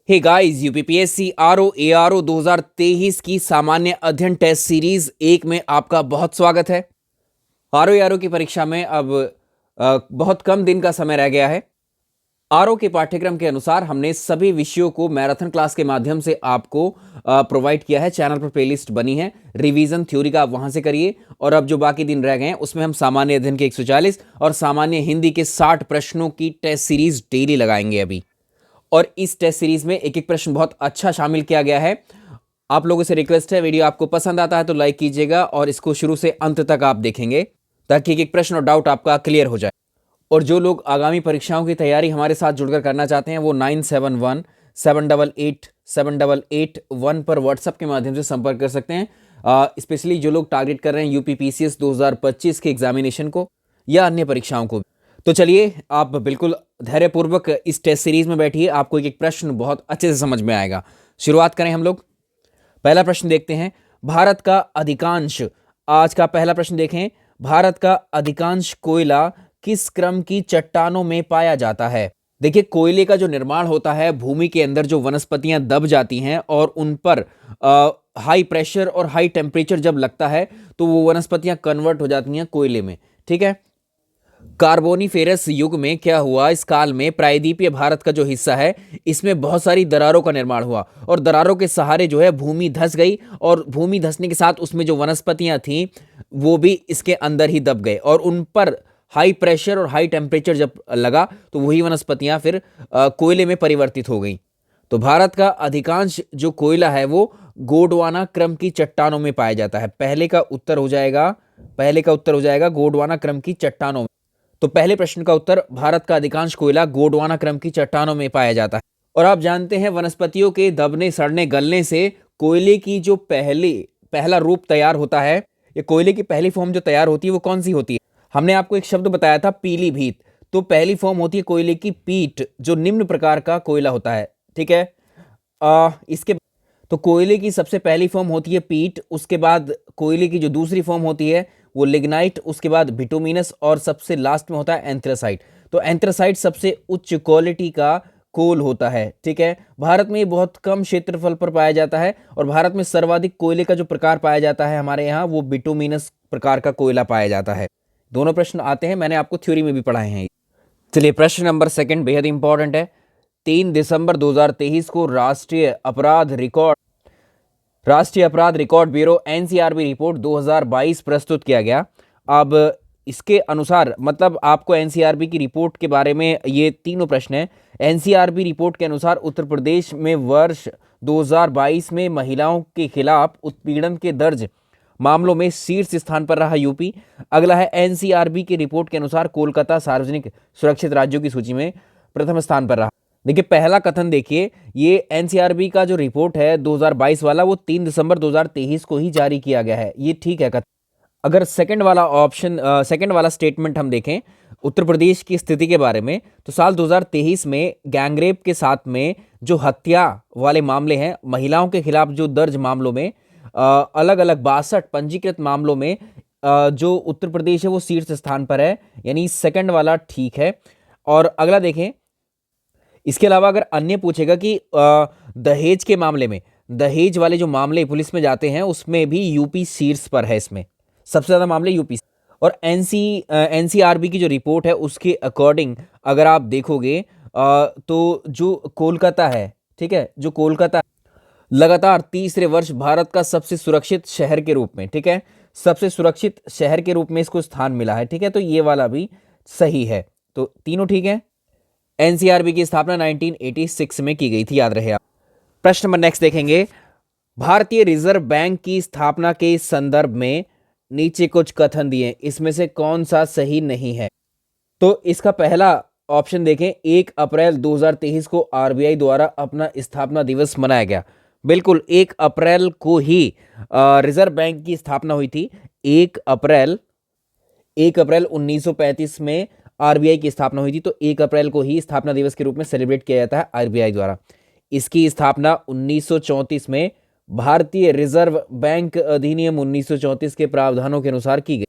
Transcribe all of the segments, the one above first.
हे guys, UPPSC RO ARO 2023 की सामान्य अध्ययन टेस्ट सीरीज 1 में आपका बहुत स्वागत है। आरओ एआरओ की परीक्षा में अब बहुत कम दिन का समय रह गया है। आरओ के पाठ्यक्रम के अनुसार हमने सभी विषयों को मैराथन क्लास के माध्यम से आपको प्रोवाइड किया है। चैनल पर प्लेलिस्ट बनी है, रिवीजन थ्योरी का आप वहां से करिए। और अब जो बाकी दिन रह गए हैं उसमें हम सामान्य अध्ययन के 140 और सामान्य हिंदी के 60 प्रश्नों की टेस्ट सीरीज डेली लगाएंगे अभी। और इस टेस्ट सीरीज में एक एक प्रश्न बहुत अच्छा शामिल किया गया है। आप लोगों से रिक्वेस्ट है, वीडियो आपको पसंद आता है तो लाइक कीजिएगा और इसको शुरू से अंत तक आप देखेंगे ताकि एक एक प्रश्न और डाउट आपका क्लियर हो जाए। और जो लोग आगामी परीक्षाओं की तैयारी हमारे साथ जुड़कर करना चाहते हैं वो 9717888781 पर व्हाट्सएप के माध्यम से संपर्क कर सकते हैं। स्पेशली जो लोग टारगेट कर रहे हैं यूपीपीसीएस 2025 के एग्जामिनेशन को या अन्य परीक्षाओं को। तो चलिए, आप बिल्कुल धैर्यपूर्वक इस टेस्ट सीरीज में बैठिए, आपको एक एक प्रश्न बहुत अच्छे से समझ में आएगा। शुरुआत करें हम लोग। पहला प्रश्न देखते हैं। भारत का अधिकांश, आज का पहला प्रश्न देखें, भारत का अधिकांश कोयला किस क्रम की चट्टानों में पाया जाता है? देखिए, कोयले का जो निर्माण होता है, भूमि के अंदर जो वनस्पतियां दब जाती हैं और उन पर हाई प्रेशर और हाई टेम्परेचर जब लगता है तो वो वनस्पतियां कन्वर्ट हो जाती हैं कोयले में। ठीक है। कार्बोनिफेरस युग में क्या हुआ, इस काल में प्रायद्वीपीय भारत का जो हिस्सा है इसमें बहुत सारी दरारों का निर्माण हुआ और दरारों के सहारे जो है भूमि धंस गई और भूमि धंसने के साथ उसमें जो वनस्पतियां थीं वो भी इसके अंदर ही दब गए और उन पर हाई प्रेशर और हाई टेम्परेचर जब लगा तो वही वनस्पतियां फिर कोयले में परिवर्तित हो गई। तो भारत का अधिकांश जो कोयला है वो गोंडवाना क्रम की चट्टानों में पाया जाता है। पहले का उत्तर हो जाएगा गोंडवाना क्रम की चट्टानों में। तो पहले प्रश्न का उत्तर, भारत का अधिकांश कोयला गोंडवाना क्रम की चट्टानों में पाया जाता है। और आप जानते हैं वनस्पतियों के दबने, सड़ने, गलने से कोयले की जो पहला रूप तैयार होता है, ये कोयले की पहली फॉर्म जो तैयार होती है वो कौन सी होती है? हमने आपको एक शब्द बताया था, पीलीभीत। तो पहली फॉर्म होती है कोयले की पीट, जो निम्न प्रकार का कोयला होता है। ठीक है। इसके तो कोयले की सबसे पहली फॉर्म होती है पीट, उसके बाद कोयले की जो दूसरी फॉर्म होती है वो लिग्नाइट, उसके बाद बिटुमिनस और सबसे लास्ट में होता है एंथ्रासाइट। तो एंथ्रासाइट सबसे उच्च क्वालिटी का कोल होता है। ठीक है। भारत में ये बहुत कम क्षेत्रफल पर पाया जाता है और भारत में सर्वाधिक कोयले का जो प्रकार पाया जाता है हमारे यहाँ वो बिटुमिनस प्रकार का कोयला पाया जाता है। दोनों प्रश्न आते हैं, मैंने आपको थ्योरी में भी पढ़ाए हैं। चलिए, प्रश्न नंबर सेकंड बेहद इंपॉर्टेंट है। 3 दिसंबर 2023 को राष्ट्रीय अपराध रिकॉर्ड ब्यूरो एनसीआरबी रिपोर्ट 2022 प्रस्तुत किया गया। अब इसके अनुसार, मतलब आपको एनसीआरबी की रिपोर्ट के बारे में ये तीनों प्रश्न हैं। एनसीआरबी रिपोर्ट के अनुसार उत्तर प्रदेश में वर्ष 2022 में महिलाओं के खिलाफ उत्पीड़न के दर्ज मामलों में शीर्ष स्थान पर रहा यूपी। अगला है, एनसीआरबी की रिपोर्ट के अनुसार कोलकाता सार्वजनिक सुरक्षित राज्यों की सूची में प्रथम स्थान पर रहा। देखिए, पहला कथन देखिए, ये एनसीआरबी का जो रिपोर्ट है 2022 वाला वो 3 दिसंबर 2023 को ही जारी किया गया है, ये ठीक है कथन। अगर सेकंड वाला स्टेटमेंट हम देखें उत्तर प्रदेश की स्थिति के बारे में, तो साल 2023 में गैंगरेप के साथ में जो हत्या वाले मामले हैं, महिलाओं के खिलाफ जो दर्ज मामलों में अलग अलग 62 पंजीकृत मामलों में जो उत्तर प्रदेश है वो शीर्ष स्थान पर है, यानी सेकंड वाला ठीक है। और अगला देखें, इसके अलावा अगर अन्य पूछेगा कि दहेज के मामले में, दहेज वाले जो मामले पुलिस में जाते हैं उसमें भी यूपी शीर्ष पर है, इसमें सबसे ज्यादा मामले यूपी। और एनसीआरबी की जो रिपोर्ट है उसके अकॉर्डिंग अगर आप देखोगे तो जो कोलकाता है, ठीक है, जो कोलकाता लगातार तीसरे वर्ष भारत का सबसे सुरक्षित शहर के रूप में, ठीक है, सबसे सुरक्षित शहर के रूप में इसको स्थान मिला है। ठीक है, तो ये वाला भी सही है, तो तीनों ठीक है। एनसीआरबी की स्थापना 1986 में की गई थी, याद रहे आप। प्रश्न नंबर नेक्स्ट देखेंगे। भारतीय रिजर्व बैंक की स्थापना के संदर्भ में नीचे कुछ कथन दिए, इसमें से कौन सा सही नहीं है? तो इसका पहला ऑप्शन देखें, 1 अप्रैल 2023 को आरबीआई द्वारा अपना स्थापना दिवस मनाया गया। बिल्कुल, 1 अप्रैल को ही रिजर्व बैंक की स्थापना हुई थी। 1 अप्रैल 1935 में आरबीआई की स्थापना हुई थी, तो 1 अप्रैल को ही स्थापना दिवस के रूप में सेलिब्रेट किया जाता है आरबीआई द्वारा। इसकी स्थापना 1934 में भारतीय रिजर्व बैंक अधिनियम 1934 के प्रावधानों के अनुसार की गई।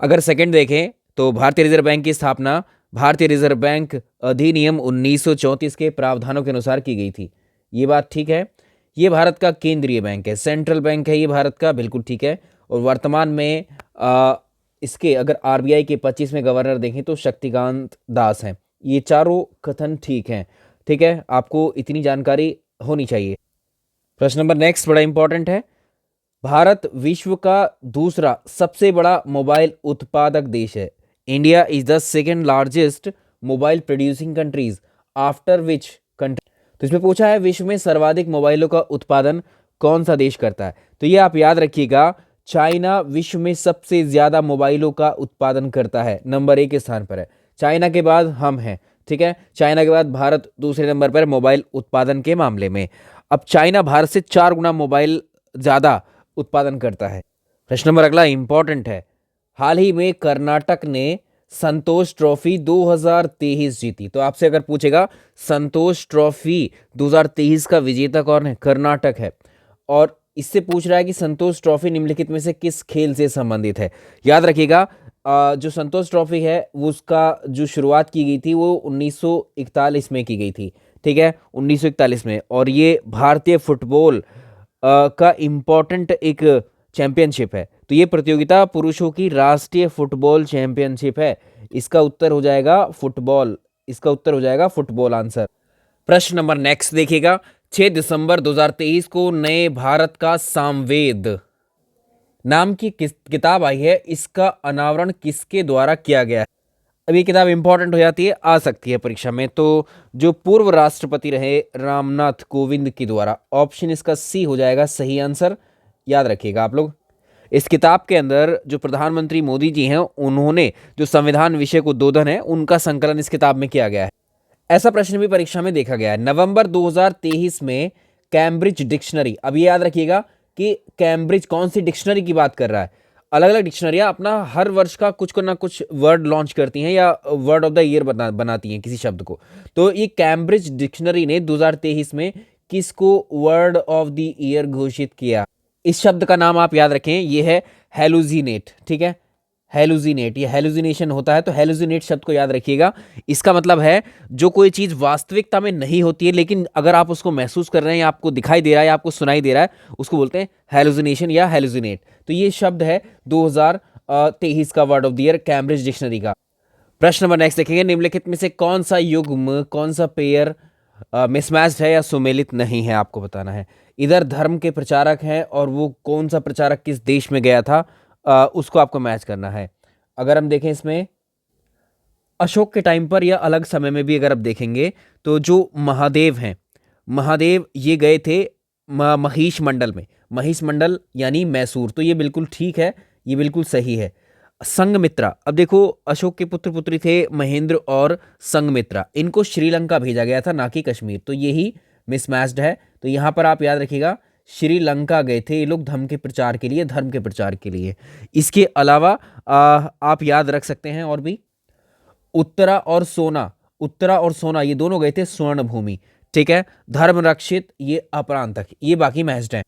अगर सेकंड देखें तो भारतीय रिजर्व बैंक की स्थापना भारतीय रिजर्व बैंक अधिनियम 1934 के प्रावधानों के अनुसार की गई थी। ये बात ठीक है। ये भारत का केंद्रीय बैंक है, सेंट्रल बैंक है ये भारत का, बिल्कुल ठीक है। और वर्तमान में इसके अगर आरबीआई के 25वें गवर्नर देखें तो शक्तिकांत दास हैं। ये चारों कथन ठीक हैं, ठीक है, आपको इतनी जानकारी होनी चाहिए। प्रश्न नंबर नेक्स्ट बड़ा इंपॉर्टेंट है। भारत विश्व का दूसरा सबसे बड़ा मोबाइल उत्पादक देश है। India is the second largest mobile producing countries after which country. तो इसमें पूछा है विश्व में सर्वाधिक मोबाइलों का उत्पादन कौन सा देश करता है। तो ये आप याद रखिएगा, चाइना विश्व में सबसे ज्यादा मोबाइलों का उत्पादन करता है, नंबर 1 के स्थान पर है। चाइना के बाद हम हैं, ठीक है, चाइना के बाद भारत दूसरे नंबर पर मोबाइल उत्पादन के मामले में। अब चाइना भारत से 4 गुना मोबाइल ज्यादा उत्पादन करता है। प्रश्न नंबर अगला इंपॉर्टेंट है। हाल ही में कर्नाटक ने संतोष ट्रॉफी 2023 जीती। तो आपसे अगर पूछेगा संतोष ट्रॉफी 2023 का विजेता कौन है, कर्नाटक है। और इससे पूछ रहा है कि संतोष ट्रॉफी निम्नलिखित में से किस खेल से संबंधित है। याद रखिएगा, जो संतोष ट्रॉफी है उसका जो शुरुआत की गई थी वो 1941 में की गई थी, ठीक है, 1941 में। और ये भारतीय फुटबॉल का इम्पोर्टेंट एक चैंपियनशिप है। तो ये प्रतियोगिता पुरुषों की राष्ट्रीय फुटबॉल चैंपियनशिप है। इसका उत्तर हो जाएगा फुटबॉल, इसका उत्तर हो जाएगा फुटबॉल आंसर। प्रश्न नंबर नेक्स्ट देखिएगा। 6 दिसंबर 2023 को नए भारत का सामवेद नाम की किताब आई है, इसका अनावरण किसके द्वारा किया गया है। अब ये किताब इंपॉर्टेंट हो जाती है, आ सकती है परीक्षा में। तो जो पूर्व राष्ट्रपति रहे रामनाथ कोविंद के द्वारा, ऑप्शन इसका सी हो जाएगा सही आंसर। याद रखिएगा आप लोग। इस किताब के अंदर जो प्रधानमंत्री मोदी जी हैं उन्होंने जो संविधान विषय को उद्बोधन है उनका संकलन इस किताब में किया गया है। ऐसा प्रश्न भी परीक्षा में देखा गया है। नवंबर 2023 में कैम्ब्रिज डिक्शनरी, अब ये याद रखिएगा कि कैम्ब्रिज कौन सी डिक्शनरी की बात कर रहा है। अलग अलग डिक्शनरियां अपना हर वर्ष का कुछ ना कुछ वर्ड लॉन्च करती हैं या वर्ड ऑफ द ईयर बनाती हैं किसी शब्द को। तो ये कैम्ब्रिज डिक्शनरी ने 2023 में किसको वर्ड ऑफ द ईयर घोषित किया। इस शब्द का नाम आप याद रखें, ये है हेलुजिनेट, ठीक है, हेलुजिनेट, ये हेलुजिनेशन होता है। तो हेलुजिनेट शब्द को याद रखिएगा। इसका मतलब है जो कोई चीज वास्तविकता में नहीं होती है लेकिन अगर आप उसको महसूस कर रहे हैं या आपको दिखाई दे रहा है या आपको सुनाई दे रहा है, उसको बोलते हैं हेलुजिनेशन या हेलुजिनेट। तो ये शब्द है 2023 का word of the year Cambridge dictionary का। प्रश्न नंबर नेक्स्ट देखेंगे। निम्नलिखित में से कौन सा युग्म, कौन सा पेयर मिसमैच्ड है या सुमेलित नहीं है, आपको बताना है। इधर धर्म के प्रचारक हैं और वो कौन सा प्रचारक किस देश में गया था, उसको आपको मैच करना है। अगर हम देखें इसमें अशोक के टाइम पर या अलग समय में भी अगर आप देखेंगे तो जो महादेव हैं, महादेव ये गए थे महिष मंडल में, महिष मंडल यानी मैसूर। तो ये बिल्कुल ठीक है, ये बिल्कुल सही है। संघमित्रा, अब देखो अशोक के पुत्र पुत्री थे महेंद्र और संघमित्रा, इनको श्रीलंका भेजा गया था ना कि कश्मीर। तो यही मिसमैच्ड है। तो यहाँ पर आप याद रखिएगा श्रीलंका गए थे ये लोग धर्म के प्रचार के लिए, धर्म के प्रचार के लिए। इसके अलावा आप याद रख सकते हैं और भी उत्तरा और सोना, उत्तरा और सोना ये दोनों गए थे स्वर्ण भूमि, ठीक है। धर्म रक्षित ये अपरांतक, ये बाकी मैच्ड हैं।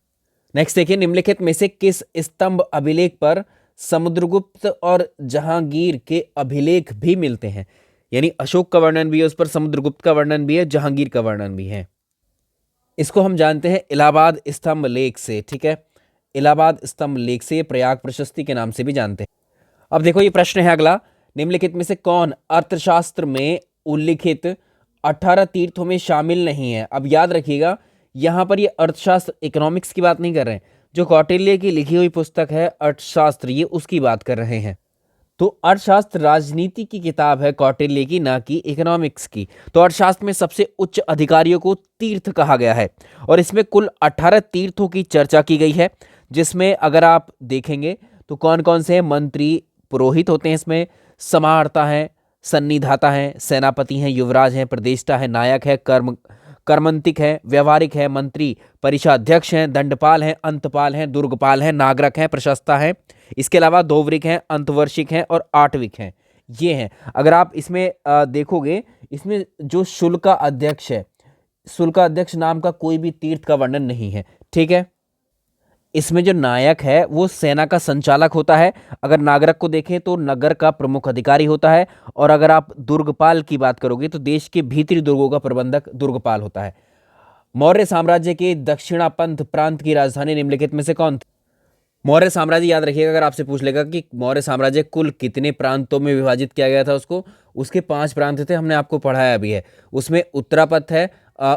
नेक्स्ट देखिए। निम्नलिखित में से किस स्तंभ अभिलेख पर समुद्रगुप्त और जहांगीर के अभिलेख भी मिलते हैं। यानी अशोक का वर्णन भी है उस पर, समुद्रगुप्त का वर्णन भी है, जहांगीर का वर्णन भी है। इसको हम जानते हैं इलाहाबाद स्तंभ लेख से, ठीक है, इलाहाबाद स्तंभ लेख से, प्रयाग प्रशस्ति के नाम से भी जानते हैं। अब देखो ये प्रश्न है अगला। निम्नलिखित में से कौन अर्थशास्त्र में उल्लिखित 18 तीर्थों में शामिल नहीं है। अब याद रखिएगा यहां पर ये अर्थशास्त्र इकोनॉमिक्स की बात नहीं कर रहे हैं, जो कौटिल्य की लिखी हुई पुस्तक है अर्थशास्त्र, ये उसकी बात कर रहे हैं। तो अर्थशास्त्र राजनीति की किताब है कौटिल्य की, ना कि इकोनॉमिक्स की। तो अर्थशास्त्र में सबसे उच्च अधिकारियों को तीर्थ कहा गया है और इसमें कुल 18 तीर्थों की चर्चा की गई है, जिसमें अगर आप देखेंगे तो कौन कौन से हैं। मंत्री पुरोहित होते हैं इसमें, समाहर्ता हैं, सन्निधाता हैं, सेनापति हैं, युवराज हैं, प्रदेष्टा है, नायक है, कर्मंतिक है, व्यवहारिक है, मंत्री परिषाध्यक्ष हैं, दंडपाल हैं, अंतपाल हैं, दुर्गपाल हैं, नागरक हैं, प्रशस्ता हैं। इसके अलावा दोवरिक हैं, अंतवर्षिक हैं और आठविक हैं। ये हैं। अगर आप इसमें देखोगे, इसमें जो शुल्का अध्यक्ष है, शुल्का अध्यक्ष नाम का कोई भी तीर्थ का वर्णन नहीं है, ठीक है। इसमें जो नायक है वो सेना का संचालक होता है। अगर नागरक को देखें तो नगर का प्रमुख अधिकारी होता है। और अगर आप दुर्गपाल की बात करोगे तो देश के भीतरी दुर्गों का प्रबंधक दुर्गपाल होता है। मौर्य साम्राज्य के दक्षिणापंथ प्रांत की राजधानी निम्नलिखित में से कौन थी? मौर्य साम्राज्य याद रखिएगा, अगर आपसे पूछ लेगा कि मौर्य साम्राज्य कुल कितने प्रांतों में विभाजित किया गया था उसको, उसके 5 प्रांत थे, हमने आपको पढ़ाया भी है। उसमें उत्तरापथ है,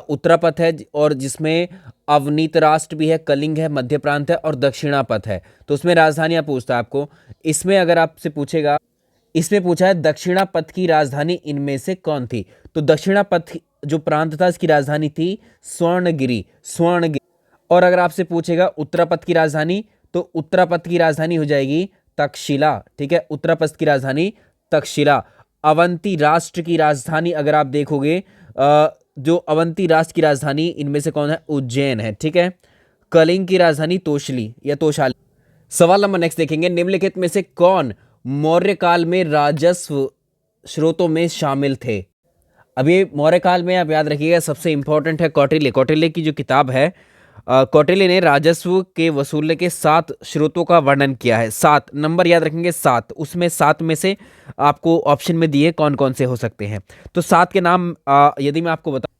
उत्तरापथ है, और जिसमें अवनीत राष्ट्र भी है, कलिंग है, मध्य प्रांत है और दक्षिणापथ है। तो उसमें राजधानियां पूछता है आपको। इसमें अगर आपसे पूछेगा, इसमें पूछा है दक्षिणापथ की राजधानी इनमें से कौन थी, तो दक्षिणापथ जो प्रांत था इसकी राजधानी थी स्वर्णगिरी, स्वर्णगिरी। और अगर आपसे पूछेगा उत्तरापथ की राजधानी, तो उत्तरापथ की राजधानी हो जाएगी तक्षशिला। ठीक है, उत्तरापथ की राजधानी तक्षशिला। अवंती राष्ट्र की राजधानी अगर आप देखोगे, जो अवंती राष्ट्र की राजधानी इनमें से कौन है, उज्जैन है। ठीक है, कलिंग की राजधानी तोशली या तोशाली। सवाल नंबर नेक्स्ट देखेंगे, निम्नलिखित में से कौन मौर्य काल में राजस्व स्रोतों में शामिल थे? अभी मौर्य काल में आप याद रखिएगा सबसे इंपॉर्टेंट है कौटिल्य। कौटिल्य की जो किताब है, कौटिल्य ने राजस्व के वसूलने के 7 स्रोतों का वर्णन किया है। 7 नंबर याद रखेंगे, 7। उसमें 7 में से आपको ऑप्शन में दिए कौन कौन से हो सकते हैं। तो 7 के नाम यदि मैं आपको बताऊं,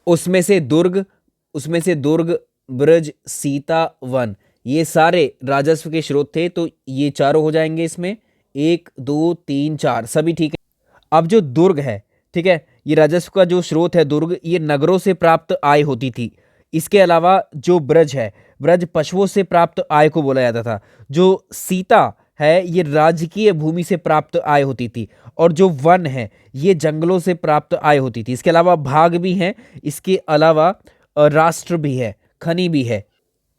उसमें से दुर्ग, ब्रज, सीता, वन, ये सारे राजस्व के स्रोत थे। तो ये चारों हो जाएंगे इसमें, 1 2 3 4 सभी ठीक है। अब जो दुर्ग है, ठीक है, ये राजस्व का जो स्रोत है दुर्ग, ये नगरों से प्राप्त आय होती थी। इसके अलावा जो ब्रज है, ब्रज पशुओं से प्राप्त आय को बोला जाता था। जो सीता है ये राजकीय भूमि से प्राप्त आय होती थी। और जो वन है ये जंगलों से प्राप्त आय होती थी। इसके अलावा भाग भी हैं, इसके अलावा राष्ट्र भी है, खनि भी है।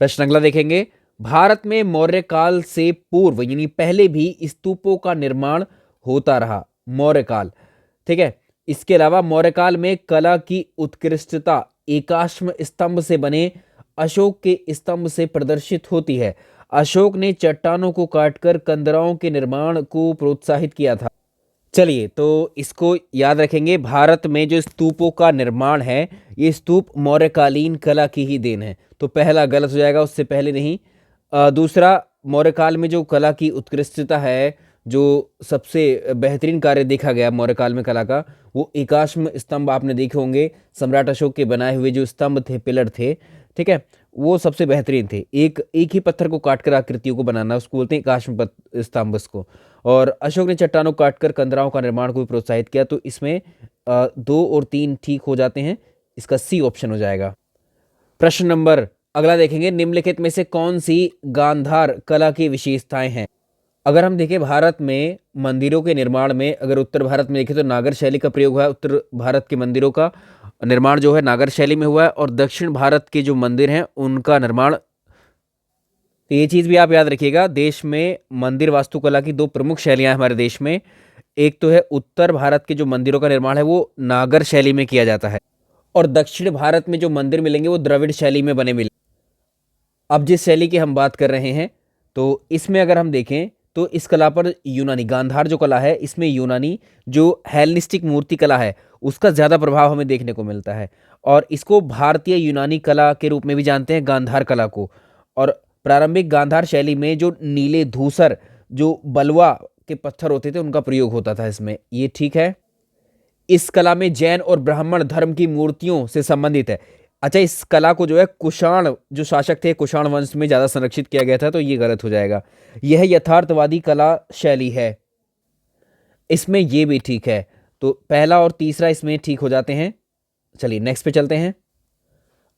प्रश्न अगला देखेंगे, भारत में मौर्य काल से पूर्व यानी पहले भी स्तूपों का निर्माण होता रहा, मौर्य काल। ठीक है, इसके अलावा मौर्य काल में कला की उत्कृष्टता एकाश्म स्तंभ से बने अशोक के स्तंभ से प्रदर्शित होती है। अशोक ने चट्टानों को काटकर कंदराओं के निर्माण को प्रोत्साहित किया था। चलिए, तो इसको याद रखेंगे, भारत में जो स्तूपों का निर्माण है ये स्तूप मौर्यकालीन कला की ही देन है। तो पहला गलत हो जाएगा, उससे पहले नहीं। दूसरा, मौर्यकाल में जो कला की उत्कृष्टता है, जो सबसे बेहतरीन कार्य देखा गया मौर्यकाल में कला का, वो एकाश्म स्तंभ आपने देखे होंगे। सम्राट अशोक के बनाए हुए जो स्तंभ थे, पिलर थे, ठीक है, वो सबसे बेहतरीन थे। एक एक ही पत्थर को काटकर आकृतियों को बनाना, उसको बोलते हैं एकाश्म स्तंभ को। और अशोक ने चट्टानों को काटकर कंदराओं का निर्माण को भी प्रोत्साहित किया। तो इसमें 2 और 3 ठीक हो जाते हैं, इसका सी ऑप्शन हो जाएगा। प्रश्न नंबर अगला देखेंगे, निम्नलिखित में से कौन सी गांधार कला की विशेषताएं हैं? अगर हम देखें भारत में मंदिरों के निर्माण में, अगर उत्तर भारत में देखें तो नागर शैली का प्रयोग हुआ है। उत्तर भारत के मंदिरों का निर्माण जो है नागर शैली में हुआ है। और दक्षिण भारत के जो मंदिर हैं उनका निर्माण, तो ये चीज़ भी आप याद रखिएगा, देश में मंदिर वास्तुकला की 2 प्रमुख शैलियां हैं हमारे देश में। एक तो है उत्तर भारत के जो मंदिरों का निर्माण है वो नागर शैली में किया जाता है, और दक्षिण भारत में जो मंदिर मिलेंगे वो द्रविड़ शैली में बने मिलेंगे। अब जिस शैली की हम बात कर रहे हैं, तो इसमें अगर हम देखें तो इस कला पर यूनानी गांधार जो कला है, इसमें यूनानी जो हेलेनिस्टिक मूर्ति कला है उसका ज़्यादा प्रभाव हमें देखने को मिलता है। और इसको भारतीय यूनानी कला के रूप में भी जानते हैं, गांधार कला को। और प्रारंभिक गांधार शैली में जो नीले धूसर जो बलुआ के पत्थर होते थे उनका प्रयोग होता था इसमें, ये ठीक है। इस कला में जैन और ब्राह्मण धर्म की मूर्तियों से संबंधित है। अच्छा, इस कला को जो है कुषाण जो शासक थे, कुषाण वंश में ज़्यादा संरक्षित किया गया था, तो ये गलत हो जाएगा। यह यथार्थवादी कला शैली है, इसमें ये भी ठीक है। तो पहला और तीसरा इसमें ठीक हो जाते हैं। चलिए नेक्स्ट पे चलते हैं।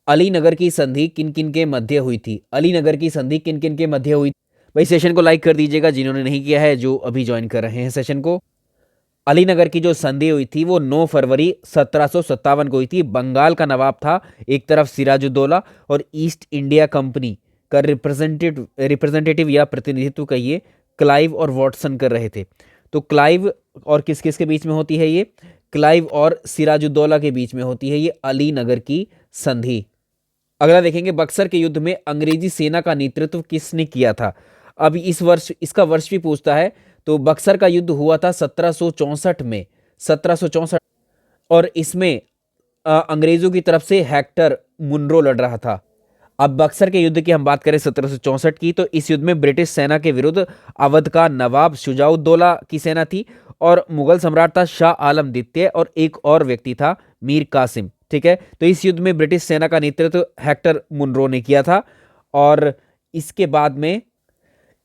अलीनगर की संधि किन किन के मध्य हुई थी? अलीनगर की संधि किन किन के मध्य हुई? भाई सेशन को लाइक कर दीजिएगा जिन्होंने नहीं किया है, जो अभी ज्वाइन कर रहे हैं सेशन को। अलीनगर की जो संधि हुई थी वो 9 फरवरी 1757 को हुई थी। बंगाल का नवाब था एक तरफ सिराजुद्दौला, और ईस्ट इंडिया कंपनी का रिप्रेजेंटेटिव या प्रतिनिधित्व कहिए क्लाइव और वॉटसन कर रहे थे। तो क्लाइव और किस किस के बीच में होती है ये? क्लाइव और सिराजुद्दौला के बीच में होती है ये अलीनगर की संधि। अगला देखेंगे, बक्सर के युद्ध में अंग्रेजी सेना का नेतृत्व किसने किया था? अब इस वर्ष इसका वर्ष भी पूछता है। तो बक्सर का युद्ध हुआ था 1764 में, 1764, और इसमें अंग्रेजों की तरफ से हेक्टर मुनरो लड़ रहा था। अब बक्सर के युद्ध की हम बात करें 1764 की, तो इस युद्ध में ब्रिटिश सेना के विरुद्ध अवध का नवाब शुजाउद्दौला की सेना थी, और मुगल सम्राट था शाह आलम द्वितीय, और एक और व्यक्ति था मीर कासिम। ठीक है। तो इस युद्ध में ब्रिटिश सेना का नेतृत्व हेक्टर मुनरो ने किया था। और इसके बाद में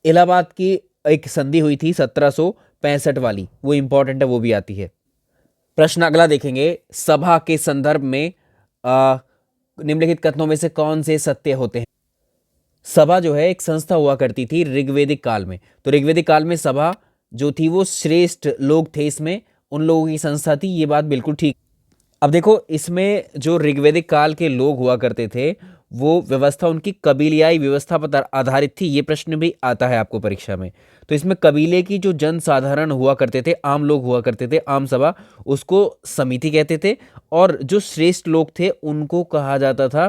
इलाहाबाद की एक संधि हुई थी 1765 वाली, वो इंपॉर्टेंट है, वो भी आती है। प्रश्न अगला देखेंगे, सभा के संदर्भ में निम्नलिखित कथनों में से कौन से सत्य होते हैं। सभा जो है एक संस्था हुआ करती थी ऋग्वेदिक काल में। तो ऋग्वेदिक काल में सभा जो थी वो श्रेष्ठ लोग थे, इसमें उन लोगों की संस्था थी, ये बात बिल्कुल ठीक। अब देखो, इसमें जो ऋग्वेदिक काल के लोग हुआ करते थे वो व्यवस्था उनकी कबीलियाई व्यवस्था पर आधारित थी। ये प्रश्न भी आता है आपको परीक्षा में। तो इसमें कबीले की जो जनसाधारण हुआ करते थे, आम लोग हुआ करते थे, आम सभा, उसको समिति कहते थे। और जो श्रेष्ठ लोग थे उनको कहा जाता था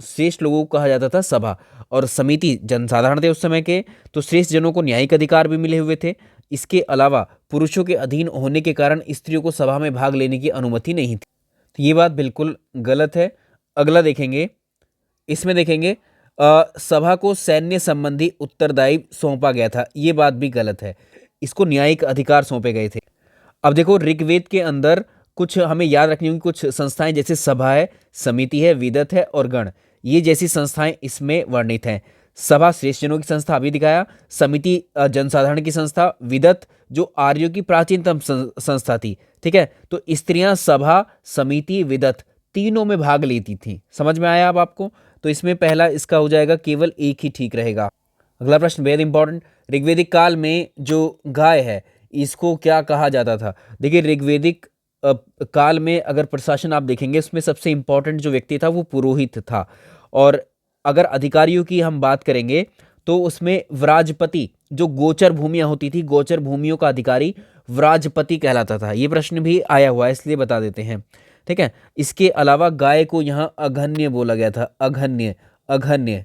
श्रेष्ठ लोगों को कहा जाता था सभा। और समिति जनसाधारण थे उस समय के। तो श्रेष्ठ जनों को न्यायिक अधिकार भी मिले हुए थे। इसके अलावा पुरुषों के अधीन होने के कारण स्त्रियों को सभा में भाग लेने की अनुमति नहीं थी। तो ये बात बिल्कुल गलत है। अगला देखेंगे, इसमें देखेंगे सभा को सैन्य संबंधी उत्तरदायित्व सौंपा गया था, ये बात भी गलत है। इसको न्यायिक अधिकार सौंपे गए थे। अब देखो, ऋग्वेद के अंदर कुछ हमें याद रखनी होगी, कुछ संस्थाएं जैसे सभा है, समिति है, विदत है और गण, ये जैसी संस्थाएं इसमें वर्णित हैं। सभा श्रेष्ठ जनों की संस्था अभी दिखाया, समिति जनसाधारण की संस्था, विदत जो आर्यों की प्राचीनतम संस्था थी, ठीक है। तो स्त्रियां सभा, समिति, विदत तीनों में भाग लेती थी। समझ में आया अब आपको? तो इसमें पहला इसका हो जाएगा, केवल एक ही ठीक रहेगा। अगला प्रश्न बेहद इंपॉर्टेंट, ऋग्वेदिक काल में जो गाय है इसको क्या कहा जाता था। देखिए, ऋग्वेदिक काल में अगर प्रशासन आप देखेंगे, उसमें सबसे इंपॉर्टेंट जो व्यक्ति था वो पुरोहित था। और अगर अधिकारियों की हम बात करेंगे तो उसमें व्राजपति, जो गोचर भूमियां होती थी, गोचर भूमियों का अधिकारी व्राजपति कहलाता था। ये प्रश्न भी आया हुआ है, इसलिए बता देते हैं, ठीक है। इसके अलावा गाय को यहाँ अघन्य बोला गया था, अघन्य, अघन्य।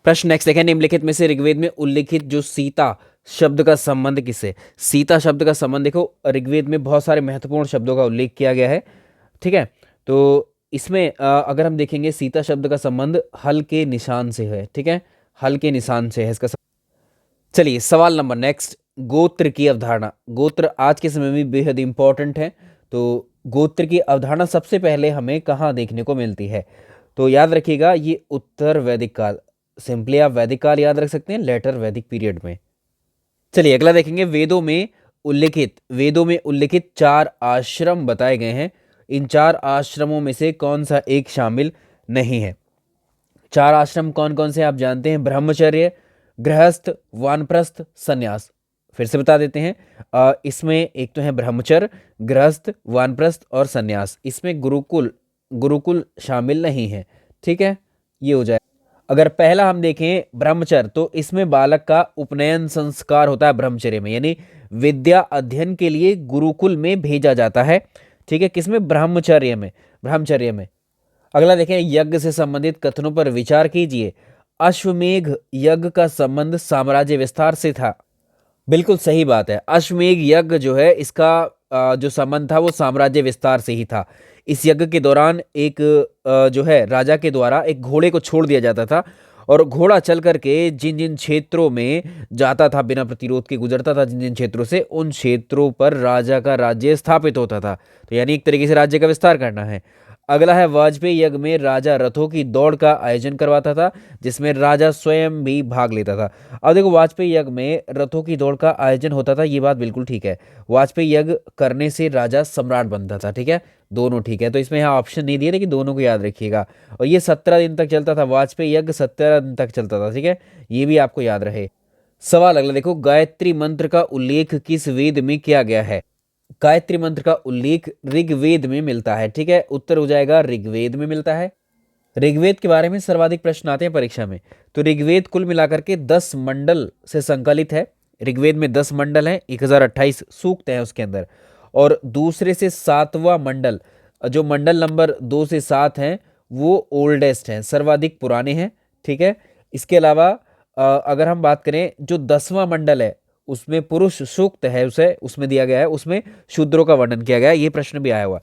प्रश्न नेक्स्ट देखें, निम्नलिखित में से ऋग्वेद में उल्लिखित जो सीता शब्द का संबंध किससे। सीता शब्द का संबंध देखो, ऋग्वेद में बहुत सारे महत्वपूर्ण शब्दों का उल्लेख किया गया है, ठीक है। तो इसमें अगर हम देखेंगे, सीता शब्द का संबंध हल के निशान से है, ठीक है, हल के निशान से है इसका। चलिए सवाल नंबर नेक्स्ट, गोत्र की अवधारणा। गोत्र आज के समय में बेहद इंपॉर्टेंट है। तो गोत्र की अवधारणा सबसे पहले हमें कहाँ देखने को मिलती है? तो याद रखिएगा, ये उत्तर वैदिक काल, सिंपली आप वैदिक काल याद रख सकते हैं, लेटर वैदिक पीरियड में। चलिए अगला देखेंगे, वेदों में उल्लिखित 4 आश्रम बताए गए हैं। इन 4 आश्रमों में से कौन सा एक शामिल नहीं है? 4 आश्रम कौन कौन से आप जानते हैं? ब्रह्मचर्य, गृहस्थ, वानप्रस्थ, सन्यास। फिर से बता देते हैं, इसमें एक तो है ब्रह्मचर्य, गृहस्थ, वानप्रस्थ और सन्यास। इसमें गुरुकुल शामिल नहीं है, ठीक है, ये हो जाए। अगर पहला हम देखें ब्रह्मचर्य, तो इसमें बालक का उपनयन संस्कार होता है ब्रह्मचर्य में, यानी विद्या अध्ययन के लिए गुरुकुल में भेजा जाता है, ठीक है, किसमें? ब्रह्मचर्य में, ब्रह्मचर्य में। अगला देखें, यज्ञ से संबंधित कथनों पर विचार कीजिए। अश्वमेघ यज्ञ का संबंध साम्राज्य विस्तार से था। बिल्कुल सही बात है, अश्वमेघ यज्ञ जो है इसका जो संबंध था वो साम्राज्य विस्तार से ही था। इस यज्ञ के दौरान एक जो है राजा के द्वारा एक घोड़े को छोड़ दिया जाता था, और घोड़ा चल करके जिन जिन क्षेत्रों में जाता था, बिना प्रतिरोध के गुजरता था जिन जिन क्षेत्रों से, उन क्षेत्रों पर राजा का राज्य स्थापित होता था। तो यानी एक तरीके से राज्य का विस्तार करना है। अगला है, वाजपेयी यज्ञ में राजा रथों की दौड़ का आयोजन करवाता था, जिसमें राजा स्वयं भी भाग लेता था। अब देखो, वाजपेयी यज्ञ में रथों की दौड़ का आयोजन होता था, ये बात बिल्कुल ठीक है। वाजपेयी यज्ञ करने से राजा सम्राट बनता था, ठीक है, दोनों ठीक है। तो इसमें यहाँ ऑप्शन नहीं दिए, लेकिन दोनों को याद रखिएगा। और ये 17 दिन तक चलता था, वाजपेयी यज्ञ 17 दिन तक चलता था, ठीक है, ये भी आपको याद रहे। सवाल अगला देखो, गायत्री मंत्र का उल्लेख किस वेद में किया गया है? गायत्री मंत्र का उल्लेख ऋग्वेद में मिलता है, ठीक है, उत्तर हो जाएगा ऋग्वेद में मिलता है। ऋग्वेद के बारे में सर्वाधिक प्रश्न आते हैं परीक्षा में। तो ऋग्वेद कुल मिलाकर के 10 मंडल से संकलित है। ऋग्वेद में 10 मंडल हैं, 1028 सूक्त हैं उसके अंदर। और दूसरे से 7वां मंडल, जो मंडल नंबर 2 से 7 हैं, वो ओल्डेस्ट हैं, सर्वाधिक पुराने हैं, ठीक है। इसके अलावा अगर हम बात करें, जो 10वां मंडल है उसमें पुरुष सूक्त है, उसे उसमें दिया गया है, उसमें शूद्रों का वर्णन किया गया है, ये प्रश्न भी आया हुआ।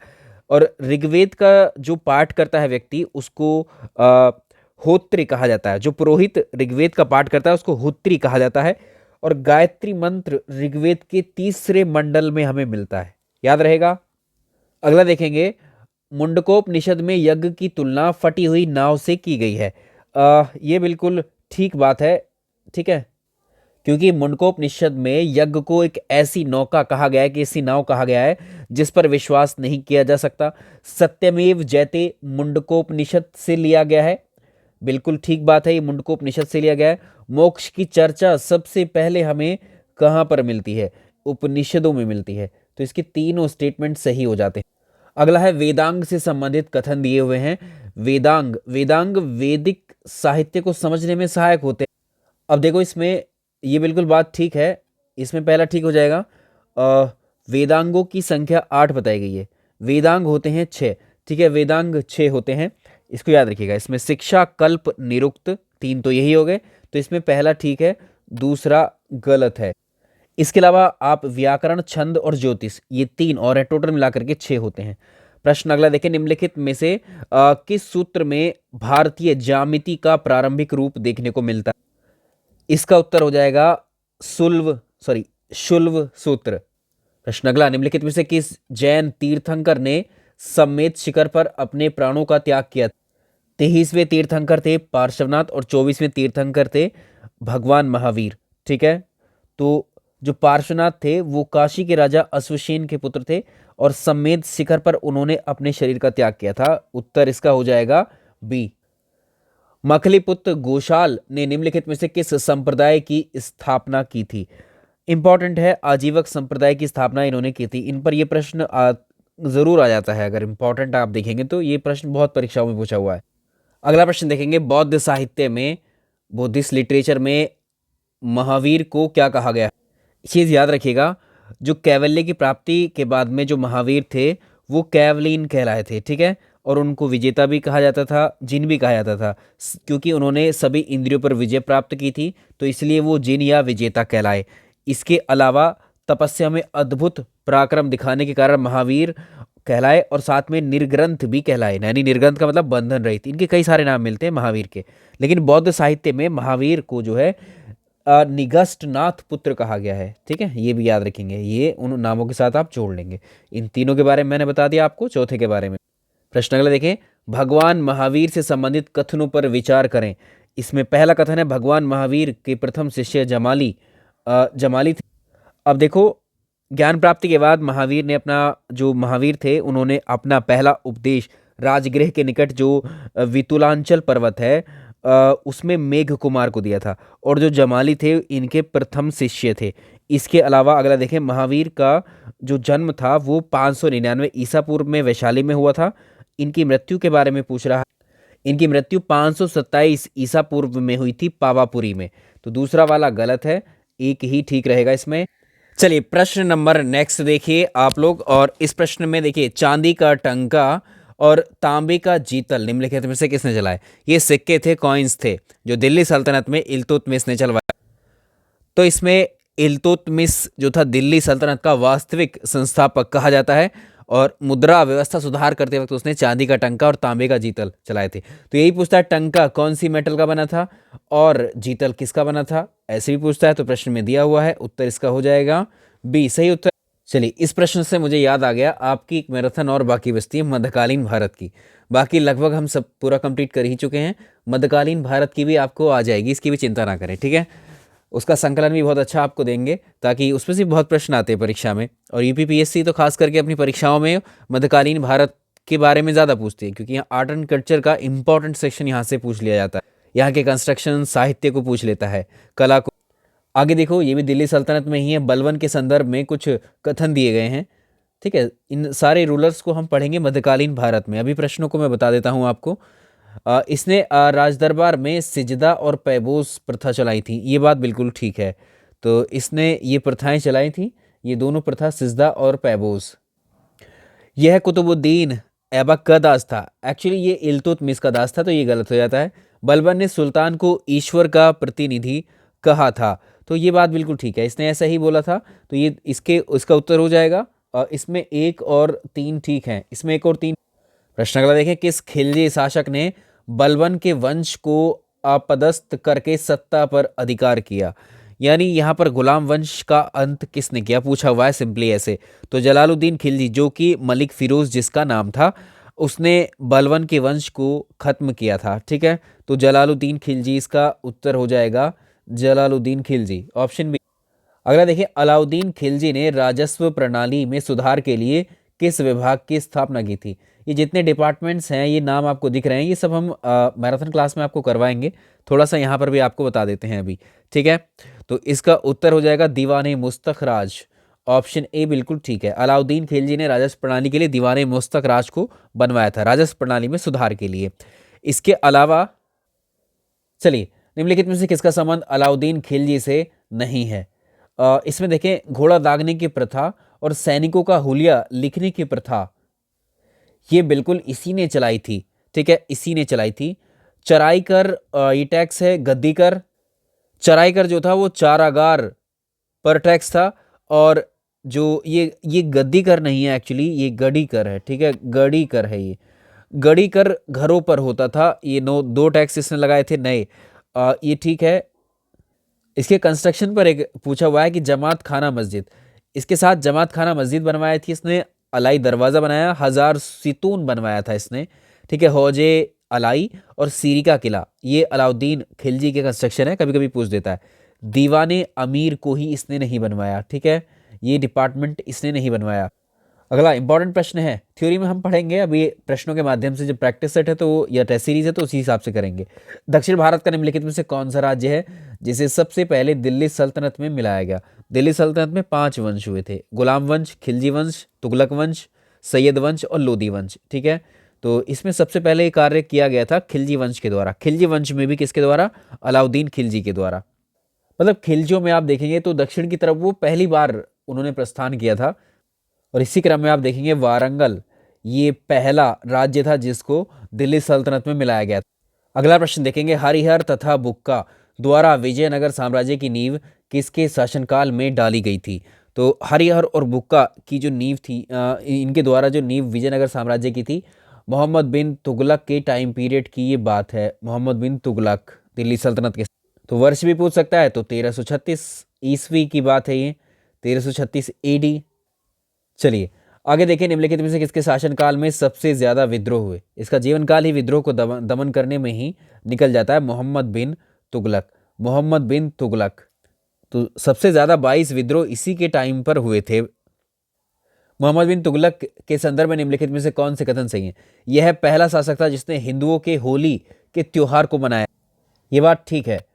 और ऋग्वेद का जो पाठ करता है व्यक्ति, उसको होत्री कहा जाता है। जो पुरोहित ऋग्वेद का पाठ करता है उसको होत्री कहा जाता है। और गायत्री मंत्र ऋग्वेद के 3रे मंडल में हमें मिलता है, याद रहेगा। अगला देखेंगे, मुंडकोपनिषद में यज्ञ की तुलना फटी हुई नाव से की गई है। ये बिल्कुल ठीक बात है। ठीक है, क्योंकि मुंडकोपनिषद में यज्ञ को एक ऐसी नौका कहा गया है कि ऐसी नाव कहा गया है जिस पर विश्वास नहीं किया जा सकता। सत्यमेव जयते मुंडकोपनिषद से लिया गया है। बिल्कुल ठीक बात है, ये मुंडकोपनिषद से लिया गया है। मोक्ष की चर्चा सबसे पहले हमें कहाँ पर मिलती है? उपनिषदों में मिलती है। तो इसके तीनों स्टेटमेंट सही हो जाते हैं। अगला है वेदांग से संबंधित कथन दिए हुए हैं। वेदांग वेदांग वैदिक साहित्य को समझने में सहायक होते हैं। अब देखो, इसमें ये बिल्कुल बात ठीक है। इसमें पहला ठीक हो जाएगा। वेदांगों की संख्या 8 बताई गई है। वेदांग होते हैं 6। ठीक है, वेदांग 6 होते हैं, इसको याद रखिएगा। इसमें शिक्षा, कल्प, निरुक्त 3 तो यही हो गए। तो इसमें पहला ठीक है, दूसरा गलत है। इसके अलावा आप व्याकरण, छंद और ज्योतिष, ये 3 और है, टोटल मिलाकर के 6 होते हैं। प्रश्न अगला देखें, निम्नलिखित में से किस सूत्र में भारतीय ज्यामिति का प्रारंभिक रूप देखने को मिलता है? इसका उत्तर हो जाएगा शुल्व सूत्र। प्रश्न अगला, निम्नलिखित में से किस जैन तीर्थंकर ने सम्मेत शिखर पर अपने प्राणों का त्याग किया? 23वें तीर्थंकर थे पार्श्वनाथ और 24वें तीर्थंकर थे भगवान महावीर। ठीक है, तो जो पार्श्वनाथ थे वो काशी के राजा अश्वसेन के पुत्र थे और सम्मेद शिखर पर उन्होंने अपने शरीर का त्याग किया था। उत्तर इसका हो जाएगा बी। मखलीपुत्र घोषाल ने निम्नलिखित में से किस संप्रदाय की स्थापना की थी? इंपॉर्टेंट है, आजीवक संप्रदाय की स्थापना इन्होंने की थी। इन पर यह प्रश्न जरूर आ जाता है। अगर इंपॉर्टेंट आप देखेंगे तो ये प्रश्न बहुत परीक्षाओं में पूछा हुआ है। अगला प्रश्न देखेंगे, बौद्ध साहित्य में, बुद्धिस्ट लिटरेचर में महावीर को क्या कहा गया? चीज़ याद रखिएगा, जो कैवल्य की प्राप्ति के बाद में जो महावीर थे वो कैवलीन कहलाए थे। ठीक है, और उनको विजेता भी कहा जाता था, जिन भी कहा जाता था, क्योंकि उन्होंने सभी इंद्रियों पर विजय प्राप्त की थी, तो इसलिए वो जिन या विजेता कहलाए। इसके अलावा तपस्या में अद्भुत पराक्रम दिखाने के कारण महावीर कहलाए और साथ में निर्ग्रंथ भी कहलाए। यानी निर्ग्रंथ का मतलब बंधन रहित। इनके कई सारे नाम मिलते हैं महावीर के, लेकिन बौद्ध साहित्य में महावीर को जो है निगष्टनाथ पुत्र कहा गया है। ठीक है, ये भी याद रखेंगे, ये उन नामों के साथ आप जोड़ लेंगे। इन तीनों के बारे में मैंने बता दिया आपको, चौथे के बारे में। प्रश्न अगला देखें, भगवान महावीर से संबंधित कथनों पर विचार करें। इसमें पहला कथन है, भगवान महावीर के प्रथम शिष्य जमाली थे। अब देखो, ज्ञान प्राप्ति के बाद महावीर ने जो महावीर थे उन्होंने अपना पहला उपदेश राजगृह के निकट जो वितुलांचल पर्वत है उसमें मेघ कुमार को दिया था, और जो जमाली थे इनके प्रथम शिष्य थे। इसके अलावा अगला देखें, महावीर का जो जन्म था वो 599 ईसा पूर्व में वैशाली में हुआ था। इनकी मृत्यु के बारे में पूछ रहा है। इनकी मृत्यु 527 ईसा पूर्व में हुई थी पावापुरी में। तो दूसरा वाला गलत है, एक ही ठीक रहेगा इसमें। चलिए प्रश्न नंबर नेक्स्ट देखिए आप लोग, और इस प्रश्न में देखिए, चांदी का टंका और तांबे का जीतल निम्नलिखित में से किसने चलाए? ये सिक्के थे, कॉइन्स थे, जो दिल्ली सल्तनत में इल्तुतमिश ने चलवाया। तो इसमें इल्तुतमिश जो था दिल्ली सल्तनत का वास्तविक संस्थापक कहा जाता है, और मुद्रा व्यवस्था सुधार करते वक्त उसने चांदी का टंका और तांबे का जीतल चलाए थे। तो यही पूछता है, टंका कौन सी मेटल का बना था और जीतल किसका बना था, ऐसे भी पूछता है। तो प्रश्न में दिया हुआ है, उत्तर इसका हो जाएगा बी, सही उत्तर। चलिए, इस प्रश्न से मुझे याद आ गया, आपकी एक मैराथन और बाकी बचती है मध्यकालीन भारत की। बाकी लगभग हम सब पूरा कंप्लीट कर ही चुके हैं। मध्यकालीन भारत की भी आपको आ जाएगी, इसकी भी चिंता ना करें। ठीक है, उसका संकलन भी बहुत अच्छा आपको देंगे, ताकि उसमें से बहुत प्रश्न आते हैं परीक्षा में। और यूपीपीएससी तो खास करके अपनी परीक्षाओं में मध्यकालीन भारत के बारे में ज़्यादा पूछती है, क्योंकि यहाँ आर्ट एंड कल्चर का इंपॉर्टेंट सेक्शन यहाँ से पूछ लिया जाता है। यहाँ के कंस्ट्रक्शन साहित्य को पूछ लेता है, कला को। आगे देखो, ये भी दिल्ली सल्तनत में ही है। बलबन के संदर्भ में कुछ कथन दिए गए हैं। ठीक है, इन सारे रूलर्स को हम पढ़ेंगे मध्यकालीन भारत में। अभी प्रश्नों को मैं बता देता हूँ आपको। इसने राजदरबार में सिजदा और पैबोस प्रथा चलाई थी, ये बात बिल्कुल ठीक है। तो इसने ये प्रथाएं चलाई थी, ये दोनों प्रथा, सिजदा और पैबोस। यह कुतुबुद्दीन ऐबक का दास था। एक्चुअली ये इल्तुतमिश का दास था, तो ये गलत हो जाता है। बलबन ने सुल्तान को ईश्वर का प्रतिनिधि कहा था, तो ये बात बिल्कुल ठीक है, इसने ऐसा ही बोला था। तो ये इसका उत्तर हो जाएगा। इसमें 1 और 3 ठीक है, इसमें 1 और 3। प्रश्न अगला देखें, किस खिलजी शासक ने बलबन के वंश को अपदस्थ करके सत्ता पर अधिकार किया? यानी यहाँ पर गुलाम वंश का अंत किसने किया, पूछा हुआ है सिंपली ऐसे। तो जलालुद्दीन खिलजी, जो कि मलिक फिरोज जिसका नाम था, उसने बलवन के वंश को खत्म किया था। ठीक है, तो जलालुद्दीन खिलजी इसका उत्तर हो जाएगा, जलालुद्दीन खिलजी, ऑप्शन बी। अगला देखिए, अलाउद्दीन खिलजी ने राजस्व प्रणाली में सुधार के लिए किस विभाग की स्थापना की थी? ये जितने डिपार्टमेंट्स हैं, ये नाम आपको दिख रहे हैं, ये सब हम मैराथन क्लास में आपको करवाएंगे। थोड़ा सा यहाँ पर भी आपको बता देते हैं अभी। ठीक है, तो इसका उत्तर हो जाएगा दीवाने मुस्तक राज, ऑप्शन ए बिल्कुल ठीक है। अलाउद्दीन खिलजी ने राजस्व प्रणाली के लिए दीवाने मुस्तक राज को बनवाया था, राजस्व प्रणाली में सुधार के लिए। इसके अलावा चलिए, निम्नलिखित में से किसका संबंध अलाउद्दीन खिलजी से नहीं है? इसमें देखें, घोड़ा दागने की प्रथा और सैनिकों का हुलिया लिखने की प्रथा, ये बिल्कुल इसी ने चलाई थी। ठीक है, इसी ने चलाई थी। चराई कर, ये टैक्स है। गद्दी कर, चराई कर जो था वो चारागार पर टैक्स था, और जो ये गद्दी कर नहीं है एक्चुअली, ये गड़ी कर है। ठीक है, गड़ी कर है। ये गड़ी कर घरों पर होता था। ये दो टैक्स इसने लगाए थे नए। ये ठीक है। इसके कंस्ट्रक्शन पर एक पूछा हुआ है कि जमात खाना मस्जिद, इसके साथ जमात खाना मस्जिद बनवाई थी इसने। अलाई दरवाज़ा बनाया, 1000 सितून बनवाया था इसने। ठीक है, हौजे अलाई और सीरी का किला, ये अलाउद्दीन खिलजी के कंस्ट्रक्शन है, कभी कभी पूछ देता है। दीवाने अमीर को ही इसने नहीं बनवाया। ठीक है, ये डिपार्टमेंट इसने नहीं बनवाया। अगला इंपॉर्टेंट प्रश्न है, थ्योरी में हम पढ़ेंगे अभी प्रश्नों के माध्यम से। जब प्रैक्टिस सेट है तो या टेस्ट सीरीज है तो उसी हिसाब से करेंगे। दक्षिण भारत का निम्नलिखित में से कौन सा राज्य है जिसे सबसे पहले दिल्ली सल्तनत में मिलाया गया? दिल्ली सल्तनत में 5 वंश हुए थे, गुलाम वंश, खिलजी वंश, तुगलक वंश, सैयद वंश और लोदी वंश। ठीक है, तो इसमें सबसे पहले ये कार्य किया गया था खिलजी वंश के द्वारा। खिलजी वंश में भी किसके द्वारा? अलाउद्दीन खिलजी के द्वारा। मतलब खिलजियों में आप देखेंगे तो दक्षिण की तरफ वो पहली बार उन्होंने प्रस्थान किया था। और इसी क्रम में आप देखेंगे वारंगल, ये पहला राज्य था जिसको दिल्ली सल्तनत में मिलाया गया था। अगला प्रश्न देखेंगे, हरिहर तथा बुक्का द्वारा विजयनगर साम्राज्य की नींव किसके शासनकाल में डाली गई थी? तो हरिहर और बुक्का की जो नींव थी, इनके द्वारा जो नींव विजयनगर साम्राज्य की थी, मोहम्मद बिन तुगलक के टाइम पीरियड की ये बात है। मोहम्मद बिन तुगलक दिल्ली सल्तनत के, तो वर्ष भी पूछ सकता है, तो 1336 ईस्वी की बात है ये, 1336 AD। चलिए आगे देखें, निम्नलिखित में से किसके शासनकाल में सबसे ज्यादा विद्रोह हुए? इसका जीवन काल ही विद्रोह को दमन करने में ही निकल जाता है, मोहम्मद बिन तुगलक। मोहम्मद बिन तुगलक, तो सबसे ज्यादा 22 विद्रोह इसी के टाइम पर हुए थे। मोहम्मद बिन तुगलक के संदर्भ में निम्नलिखित में से कौन से कथन सही हैं? यह पहला शासक था जिसने हिंदुओं के होली के त्योहार को मनाया। ये बात ठीक है।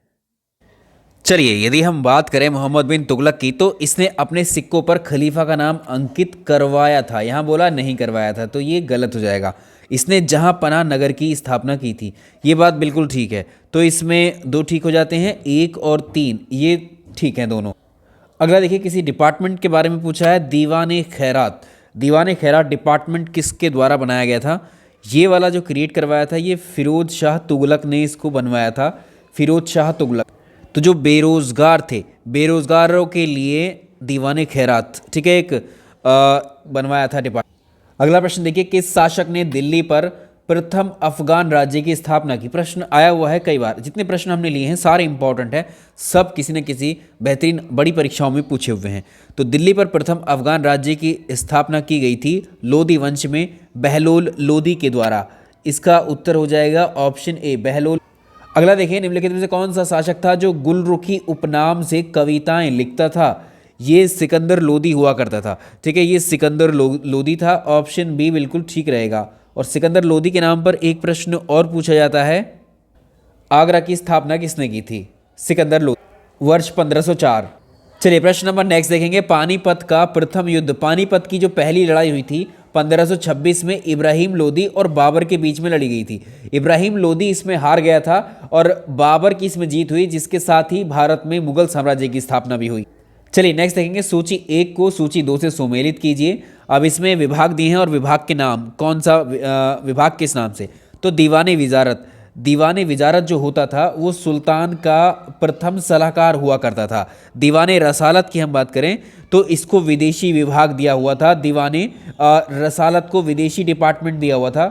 चलिए, यदि हम बात करें मोहम्मद बिन तुगलक की, तो इसने अपने सिक्कों पर खलीफा का नाम अंकित करवाया था। यहाँ बोला नहीं करवाया था, तो ये गलत हो जाएगा। इसने जहाँ पनाह नगर की स्थापना की थी, ये बात बिल्कुल ठीक है। तो इसमें 2 ठीक हो जाते हैं, 1 और 3 ये ठीक हैं दोनों। अगला देखिए, किसी डिपार्टमेंट के बारे में पूछा है, दीवाने खैरात। दीवाने खैरात डिपार्टमेंट किसके द्वारा बनाया गया था? ये वाला जो क्रिएट करवाया था, ये फिरोज शाह तुगलक ने इसको बनवाया था, फिरोज शाह तुगलक। तो जो बेरोजगार थे, बेरोजगारों के लिए दीवाने खैरात, ठीक है, एक बनवाया था डिपार्टमेंट। अगला प्रश्न देखिए, किस शासक ने दिल्ली पर प्रथम अफगान राज्य की स्थापना की? प्रश्न आया हुआ है कई बार। जितने प्रश्न हमने लिए हैं सारे इंपॉर्टेंट हैं, सब किसी न किसी बेहतरीन बड़ी परीक्षाओं में पूछे हुए हैं। तो दिल्ली पर प्रथम अफगान राज्य की स्थापना की गई थी लोदी वंश में, बहलोल लोदी के द्वारा। इसका उत्तर हो जाएगा ऑप्शन ए, बहलोल। अगला देखिए, निम्नलिखित में से कौन सा शासक था जो गुलरुखी उपनाम से कविताएं लिखता था? ये सिकंदर लोदी हुआ करता था। ठीक है, ये सिकंदर लोदी था, ऑप्शन बी बिल्कुल ठीक रहेगा। और सिकंदर लोदी के नाम पर एक प्रश्न और पूछा जाता है, आगरा की स्थापना किसने की थी? सिकंदर लोदी, वर्ष 1504। चलिए प्रश्न नंबर नेक्स्ट देखेंगे, पानीपत का प्रथम युद्ध, पानीपत की जो पहली लड़ाई हुई थी 1526 में इब्राहिम लोदी और बाबर के बीच में लड़ी गई थी। इब्राहिम लोदी इसमें हार गया था और बाबर की इसमें जीत हुई, जिसके साथ ही भारत में मुगल साम्राज्य की स्थापना भी हुई। चलिए नेक्स्ट देखेंगे, सूची 1 को सूची 2 से सुमेलित कीजिए। अब इसमें विभाग दिए हैं और विभाग के नाम, कौन सा विभाग किस नाम से? तो दीवाने विजारत, दीवाने विजारत जो होता था वो सुल्तान का प्रथम सलाहकार हुआ करता था। दीवाने रसालत की हम बात करें तो इसको विदेशी विभाग दिया हुआ था, दीवाने रसालत को विदेशी डिपार्टमेंट दिया हुआ था।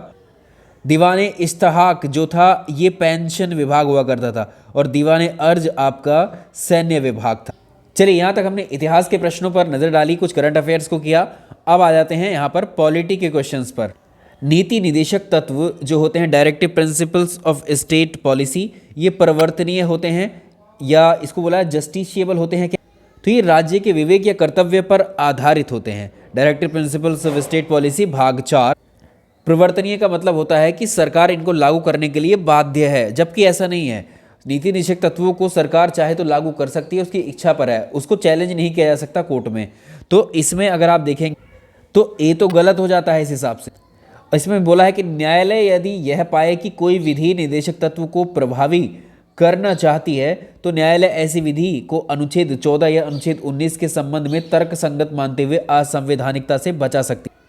दीवाने इस्तेहाक जो था ये पेंशन विभाग हुआ करता था, और दीवाने अर्ज आपका सैन्य विभाग था। चलिए यहाँ तक हमने इतिहास के प्रश्नों पर नज़र डाली, कुछ करंट अफेयर्स को किया। अब आ जाते हैं यहाँ पर पॉलिटी के क्वेश्चंस पर। नीति निदेशक तत्व जो होते हैं, directive principles of state policy, ये परिवर्तनीय होते हैं या इसको बोला जस्टिशिएबल होते हैं क्या? तो ये राज्य के विवेक या कर्तव्य पर आधारित होते हैं। Directive principles of state policy भाग 4। परिवर्तनीय का मतलब होता है कि सरकार इनको लागू करने के लिए बाध्य है, जबकि ऐसा नहीं है। नीति निदेशक तत्वों को सरकार चाहे तो लागू कर सकती है, उसकी इच्छा पर है, उसको चैलेंज नहीं किया जा सकता कोर्ट में। तो इसमें अगर आप देखेंगे तो ये तो गलत हो जाता है इस हिसाब से। इसमें बोला है कि न्यायालय यदि यह पाए कि कोई विधि निदेशक तत्व को प्रभावी करना चाहती है तो न्यायालय ऐसी विधि को अनुच्छेद 14 या अनुच्छेद 19 के संबंध में तर्क संगत मानते हुए असंवैधानिकता से बचा सकती है।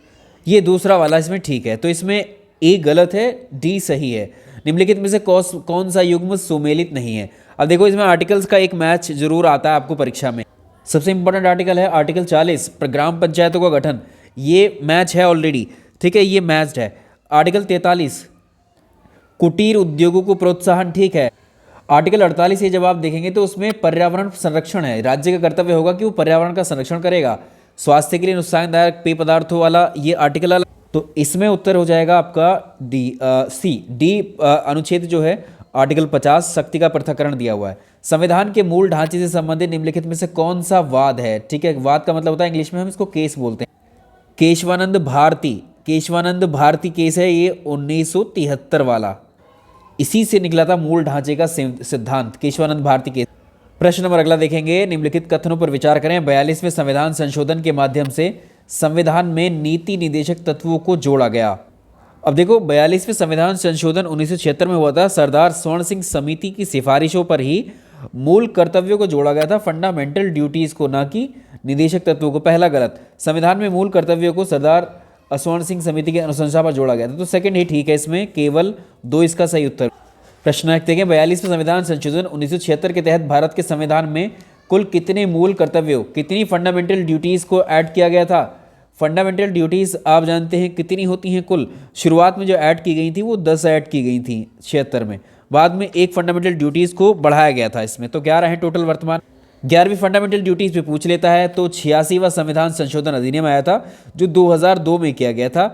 ये दूसरा वाला इसमें ठीक है, तो इसमें ए गलत है, डी सही है। निम्नलिखित में से कौन सा युग्म सुमेलित नहीं है? अब देखो इसमें आर्टिकल्स का एक मैच जरूर आता है आपको परीक्षा में। सबसे इंपॉर्टेंट आर्टिकल है आर्टिकल 40, ग्राम पंचायतों का गठन। ये मैच है ऑलरेडी, ठीक है, ये मैच्ड है। आर्टिकल 43 कुटीर उद्योगों को प्रोत्साहन, ठीक है। आर्टिकल 48 ये जब आप देखेंगे तो उसमें पर्यावरण संरक्षण है, राज्य का कर्तव्य होगा कि वो पर्यावरण का संरक्षण करेगा। स्वास्थ्य के लिए नुकसानदायक पेय पदार्थों वाला ये आर्टिकल अलग, तो इसमें उत्तर हो जाएगा आपका डी अनुच्छेद जो है आर्टिकल 50 शक्ति का पृथक्करण दिया हुआ है। संविधान के मूल ढांचे से संबंधित निम्नलिखित में से कौन सा वाद है? ठीक है, वाद का मतलब होता है इंग्लिश में हम इसको केस बोलते हैं। केशवानंद भारती केस है ये 1973 वाला, इसी से निकला था मूल ढांचे का सिद्धांत, केशवानंद भारती केस। प्रश्न नंबर अगला देखेंगे, निम्नलिखित कथनों पर विचार करें। 42वें संविधान संशोधन के माध्यम से संविधान में नीति निदेशक तत्वों को जोड़ा गया। अब देखो 42वें संविधान संशोधन 1976 में हुआ था, सरदार स्वर्ण सिंह समिति की सिफारिशों पर ही मूल कर्तव्यों को जोड़ा गया था, फंडामेंटल ड्यूटीज को, ना कि निदेशक तत्वों को। पहला गलत, संविधान में मूल कर्तव्यों को सरदार स्वर्ण सिंह समिति की अनुशंसा पर जोड़ा गया था, तो सेकंड ही ठीक है, इसमें केवल 2 इसका सही उत्तर। प्रश्न रखते हैं 42वें संविधान संशोधन 1976 के तहत भारत के संविधान में कुल कितने मूल कर्तव्यों, कितनी फंडामेंटल ड्यूटीज को ऐड किया गया था? फंडामेंटल ड्यूटीज आप जानते हैं कितनी होती हैं कुल? शुरुआत में जो ऐड की गई थी वो 10 ऐड की गई थी 76 में, बाद में एक फंडामेंटल ड्यूटीज को बढ़ाया गया था इसमें, तो 11 है टोटल वर्तमान। 11वीं फंडामेंटल ड्यूटीज पे पूछ लेता है तो 86वां संविधान संशोधन अधिनियम आया था जो 2002 में किया गया था,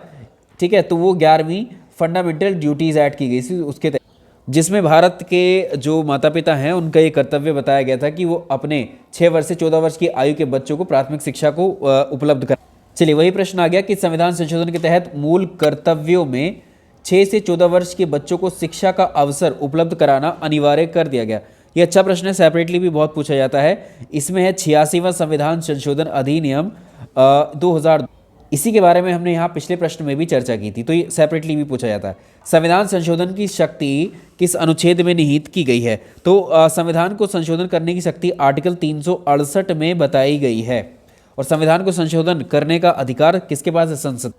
ठीक है, तो वो 11वीं फंडामेंटल ड्यूटीज ऐड की गई थी उसके तहत, जिसमें भारत के जो माता पिता हैं उनका ये कर्तव्य बताया गया था कि वो अपने 6 वर्ष से 14 वर्ष की आयु के बच्चों को प्राथमिक शिक्षा को उपलब्ध कर। चलिए वही प्रश्न आ गया कि संविधान संशोधन के तहत मूल कर्तव्यों में 6 से 14 वर्ष के बच्चों को शिक्षा का अवसर उपलब्ध कराना अनिवार्य कर दिया गया। ये अच्छा प्रश्न है, सेपरेटली भी बहुत पूछा जाता है। इसमें है 86वां संविधान संशोधन अधिनियम 2000, इसी के बारे में हमने यहाँ पिछले प्रश्न में भी चर्चा की थी, तो ये सेपरेटली भी पूछा जाता है। संविधान संशोधन की शक्ति किस अनुच्छेद में निहित की गई है? तो संविधान को संशोधन करने की शक्ति आर्टिकल 368 में बताई गई है, और संविधान को संशोधन करने का अधिकार किसके पास है? संसद।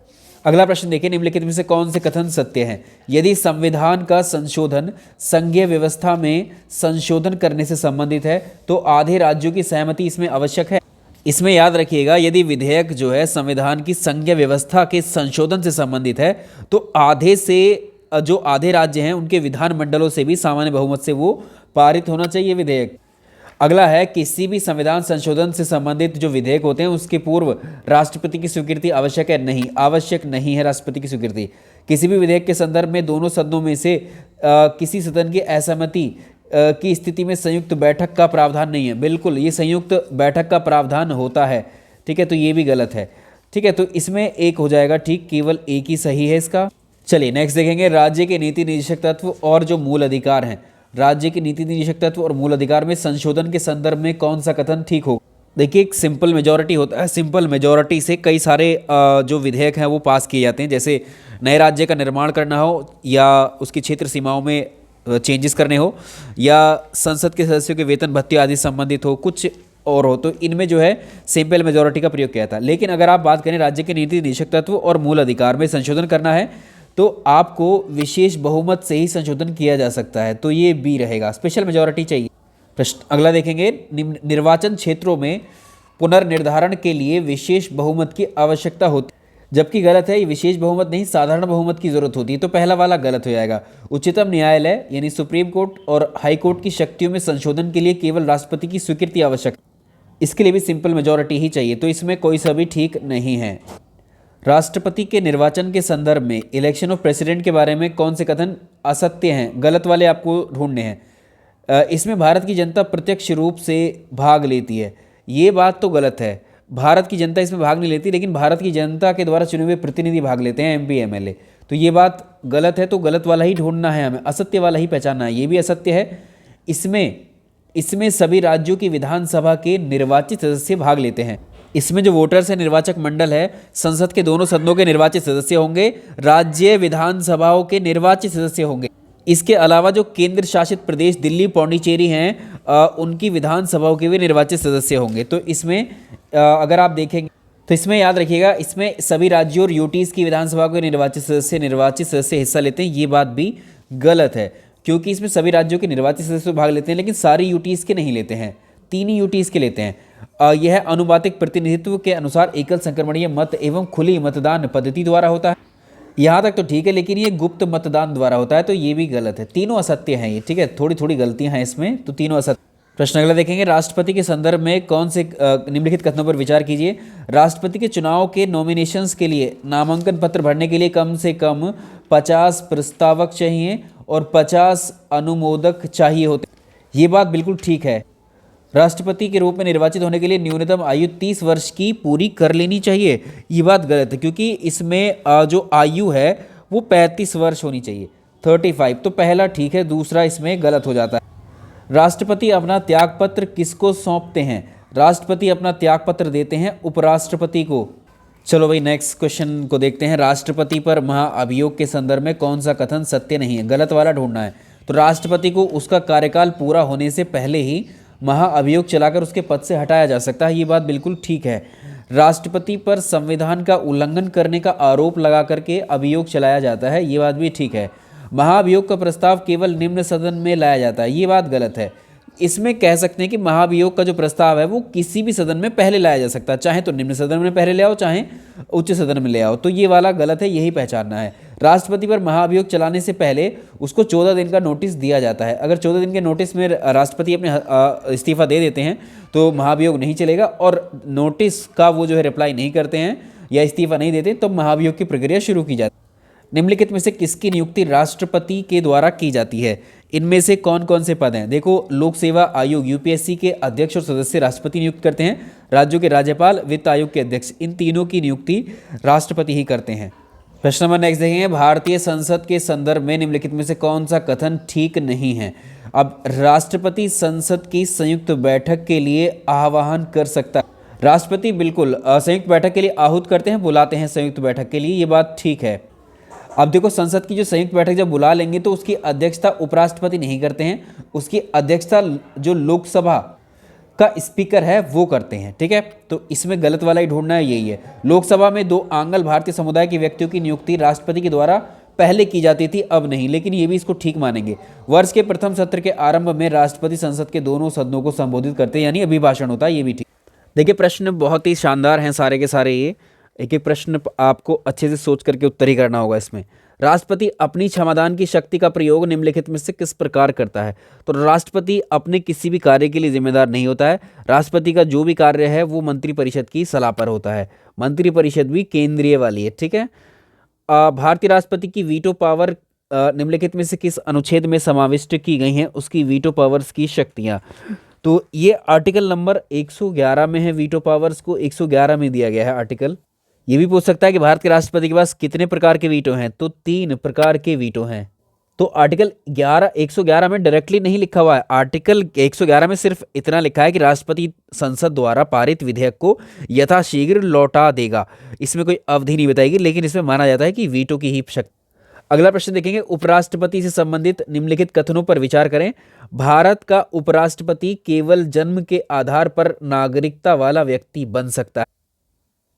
अगला प्रश्न देखिए, निम्नलिखित में से कौन से कथन सत्य हैं? यदि संविधान का संशोधन संघीय व्यवस्था में संशोधन करने से संबंधित है तो आधे राज्यों की सहमति इसमें आवश्यक है। इसमें याद रखिएगा, यदि विधेयक जो है संविधान की संघीय व्यवस्था के संशोधन से संबंधित है तो आधे राज्य हैं उनके विधानमंडलों से भी सामान्य बहुमत से वो पारित होना चाहिए विधेयक। अगला है, किसी भी संविधान संशोधन से संबंधित जो विधेयक होते हैं उसके पूर्व राष्ट्रपति की स्वीकृति आवश्यक है? नहीं, आवश्यक नहीं है राष्ट्रपति की स्वीकृति। किसी भी विधेयक के संदर्भ में दोनों सदनों में से किसी सदन की असहमति की स्थिति में संयुक्त बैठक का प्रावधान नहीं है। बिल्कुल, ये संयुक्त बैठक का प्रावधान होता है, ठीक है, तो ये भी गलत है, ठीक है, तो इसमें एक हो जाएगा ठीक, केवल एक ही सही है इसका। चलिए नेक्स्ट देखेंगे, राज्य के नीति निदेशक तत्व और जो मूल अधिकार हैं, राज्य के नीति निदेशक तत्व और मूल अधिकार में संशोधन के संदर्भ में कौन सा कथन ठीक हो? देखिए, एक सिंपल मेजॉरिटी होता है, सिंपल मेजॉरिटी से कई सारे जो विधेयक हैं वो पास किए जाते हैं, जैसे नए राज्य का निर्माण करना हो या उसकी क्षेत्र सीमाओं में चेंजेस करने हो या संसद के सदस्यों के वेतन भत्ते आदि संबंधित हो, कुछ और हो, तो इनमें जो है सिंपल मेजॉरिटी का प्रयोग किया था। लेकिन अगर आप बात करें राज्य के नीति निदेशक तत्व और मूल अधिकार में संशोधन करना है तो आपको विशेष बहुमत से ही संशोधन किया जा सकता है, तो ये बी रहेगा, स्पेशल मेजॉरिटी चाहिए। प्रश्न अगला देखेंगे, निर्वाचन क्षेत्रों में पुनर्निर्धारण के लिए विशेष बहुमत की आवश्यकता होती, जबकि गलत है, ये विशेष बहुमत नहीं साधारण बहुमत की जरूरत होती है, तो पहला वाला गलत हो जाएगा। उच्चतम न्यायालय यानी सुप्रीम कोर्ट और हाई कोर्ट की शक्तियों में संशोधन के लिए केवल राष्ट्रपति की स्वीकृति आवश्यक, इसके लिए भी सिंपल मेजॉरिटी ही चाहिए, तो इसमें कोई सा भी ठीक नहीं है। राष्ट्रपति के निर्वाचन के संदर्भ में इलेक्शन ऑफ प्रेसिडेंट के बारे में कौन से कथन असत्य हैं, गलत वाले आपको ढूंढने हैं। इसमें भारत की जनता प्रत्यक्ष रूप से भाग लेती है, ये बात तो गलत है। भारत की जनता इसमें भाग नहीं लेती, लेकिन भारत की जनता के द्वारा चुने हुए प्रतिनिधि भाग लेते हैं, एमपी एमएलए। तो ये बात गलत है, तो गलत वाला ही ढूंढना है हमें, असत्य वाला ही पहचानना है। ये भी असत्य है। इसमें सभी राज्यों की विधानसभा के निर्वाचित सदस्य भाग लेते हैं। इसमें जो वोटर्स है, निर्वाचक मंडल है, संसद के दोनों सदनों के निर्वाचित सदस्य होंगे, राज्य विधानसभाओं के निर्वाचित सदस्य होंगे। इसके अलावा जो केंद्र शासित प्रदेश दिल्ली पौंडीचेरी हैं, उनकी विधानसभाओं के भी निर्वाचित सदस्य होंगे। तो इसमें अगर आप देखेंगे तो इसमें याद रखिएगा, इसमें सभी राज्यों और यूटीज़ की विधानसभा के निर्वाचित सदस्य हिस्सा लेते हैं। ये बात भी गलत है, क्योंकि इसमें सभी राज्यों के निर्वाचित सदस्य भाग लेते हैं, लेकिन सारी यूटीज़ के नहीं लेते हैं, 3 ही यूटीज़ के लेते हैं। यह अनुपातिक प्रतिनिधित्व के अनुसार एकल संक्रमणीय मत एवं खुली मतदान पद्धति द्वारा होता है। यहाँ तक तो ठीक है, लेकिन ये गुप्त मतदान द्वारा होता है, तो ये भी गलत है। तीनों असत्य हैं ये, ठीक है, थोड़ी थोड़ी गलतियाँ हैं इसमें, तो तीनों असत्य। प्रश्न अगला देखेंगे, राष्ट्रपति के संदर्भ में कौन से निम्नलिखित कथनों पर विचार कीजिए। राष्ट्रपति के चुनाव के नॉमिनेशंस के लिए नामांकन पत्र भरने के लिए कम से कम 50 प्रस्तावक चाहिए और 50 अनुमोदक चाहिए होते। ये बात बिल्कुल ठीक है। राष्ट्रपति के रूप में निर्वाचित होने के लिए न्यूनतम आयु 30 वर्ष की पूरी कर लेनी चाहिए। ये बात गलत है, क्योंकि इसमें जो आयु है वो 35 वर्ष होनी चाहिए, 35। तो पहला ठीक है, दूसरा इसमें गलत हो जाता है। राष्ट्रपति अपना त्यागपत्र किसको सौंपते हैं? राष्ट्रपति अपना त्यागपत्र देते हैं उपराष्ट्रपति को। चलो भाई नेक्स्ट क्वेश्चन को देखते हैं। राष्ट्रपति पर महाअभियोग के संदर्भ में कौन सा कथन सत्य नहीं है, गलत वाला ढूंढना है। तो राष्ट्रपति को उसका कार्यकाल पूरा होने से पहले ही महाअभियोग चलाकर उसके पद से हटाया जा सकता है, ये बात बिल्कुल ठीक है। राष्ट्रपति पर संविधान का उल्लंघन करने का आरोप लगा करके अभियोग चलाया जाता है, ये बात भी ठीक है। महाअभियोग का प्रस्ताव केवल निम्न सदन में लाया जाता है, ये बात गलत है। इसमें कह सकते हैं कि महाअभियोग का जो प्रस्ताव है वो किसी भी सदन में पहले लाया जा सकता है, चाहे तो निम्न सदन में पहले ले आओ, चाहे उच्च सदन में ले आओ, तो ये वाला गलत है, यही पहचानना है। राष्ट्रपति पर महाअभियोग चलाने से पहले उसको 14 दिन का नोटिस दिया जाता है। अगर 14 दिन के नोटिस में राष्ट्रपति अपने इस्तीफा दे देते हैं तो महाअभियोग नहीं चलेगा, और नोटिस का वो जो है रिप्लाई नहीं करते हैं या इस्तीफा नहीं देते तो महाअभियोग की प्रक्रिया शुरू की जाती है। निम्नलिखित में से किसकी नियुक्ति राष्ट्रपति के द्वारा की जाती है? इनमें से कौन कौन से पद हैं? देखो, लोक सेवा आयोग यूपीएससी के अध्यक्ष और सदस्य राष्ट्रपति नियुक्त करते हैं। राज्यों के राज्यपाल, वित्त आयोग के अध्यक्ष, इन तीनों की नियुक्ति राष्ट्रपति ही करते हैं। प्रश्न नंबर नेक्स्ट देखेंगे, भारतीय संसद के संदर्भ में निम्नलिखित में से कौन सा कथन ठीक नहीं है? अब राष्ट्रपति संसद की संयुक्त बैठक के लिए आह्वान कर सकता है। राष्ट्रपति बिल्कुल संयुक्त बैठक के लिए आहूत करते हैं, बुलाते हैं संयुक्त बैठक के लिए, ये बात ठीक है। अब देखो, संसद की जो संयुक्त बैठक जब बुला लेंगे तो उसकी अध्यक्षता उपराष्ट्रपति नहीं करते हैं, उसकी अध्यक्षता जो लोकसभा का स्पीकर है वो करते हैं, ठीक है। तो इसमें गलत वाला ही ढूंढना है, यही है। लोकसभा में 2 आंग्ल भारतीय समुदाय के व्यक्तियों की नियुक्ति राष्ट्रपति के द्वारा पहले की जाती थी, अब नहीं, लेकिन ये भी इसको ठीक मानेंगे। वर्ष के प्रथम सत्र के आरंभ में राष्ट्रपति संसद के दोनों सदनों को संबोधित करते हैं, यानी अभिभाषण होता है, ये भी ठीक। देखिए, प्रश्न बहुत ही शानदार हैं सारे के सारे। ये एक एक प्रश्न आपको अच्छे से सोच करके उत्तर ही करना होगा इसमें। राष्ट्रपति अपनी क्षमादान की शक्ति का प्रयोग निम्नलिखित में से किस प्रकार करता है? तो राष्ट्रपति अपने किसी भी कार्य के लिए जिम्मेदार नहीं होता है। राष्ट्रपति का जो भी कार्य है वो मंत्रिपरिषद की सलाह पर होता है। मंत्रिपरिषद भी केंद्रीय वाली है, ठीक है। भारतीय राष्ट्रपति की वीटो पावर निम्नलिखित में से किस अनुच्छेद में समाविष्ट की गई हैं? उसकी वीटो पावर्स की शक्तियाँ। तो ये आर्टिकल नंबर 111 में है, वीटो पावर्स को 111 में दिया गया है आर्टिकल। ये भी पूछ सकता है कि भारत के राष्ट्रपति के पास कितने प्रकार के वीटो हैं? तो 3 प्रकार के वीटो हैं। तो आर्टिकल 111 में डायरेक्टली नहीं लिखा हुआ है। आर्टिकल 111 में सिर्फ इतना लिखा है कि राष्ट्रपति संसद द्वारा पारित विधेयक को यथाशीघ्र लौटा देगा। इसमें कोई अवधि नहीं बताएगी, लेकिन इसमें माना जाता है कि वीटो की ही शक्ति। अगला प्रश्न देखेंगे, उपराष्ट्रपति से संबंधित निम्नलिखित कथनों पर विचार करें। भारत का उपराष्ट्रपति केवल जन्म के आधार पर नागरिकता वाला व्यक्ति बन सकता है।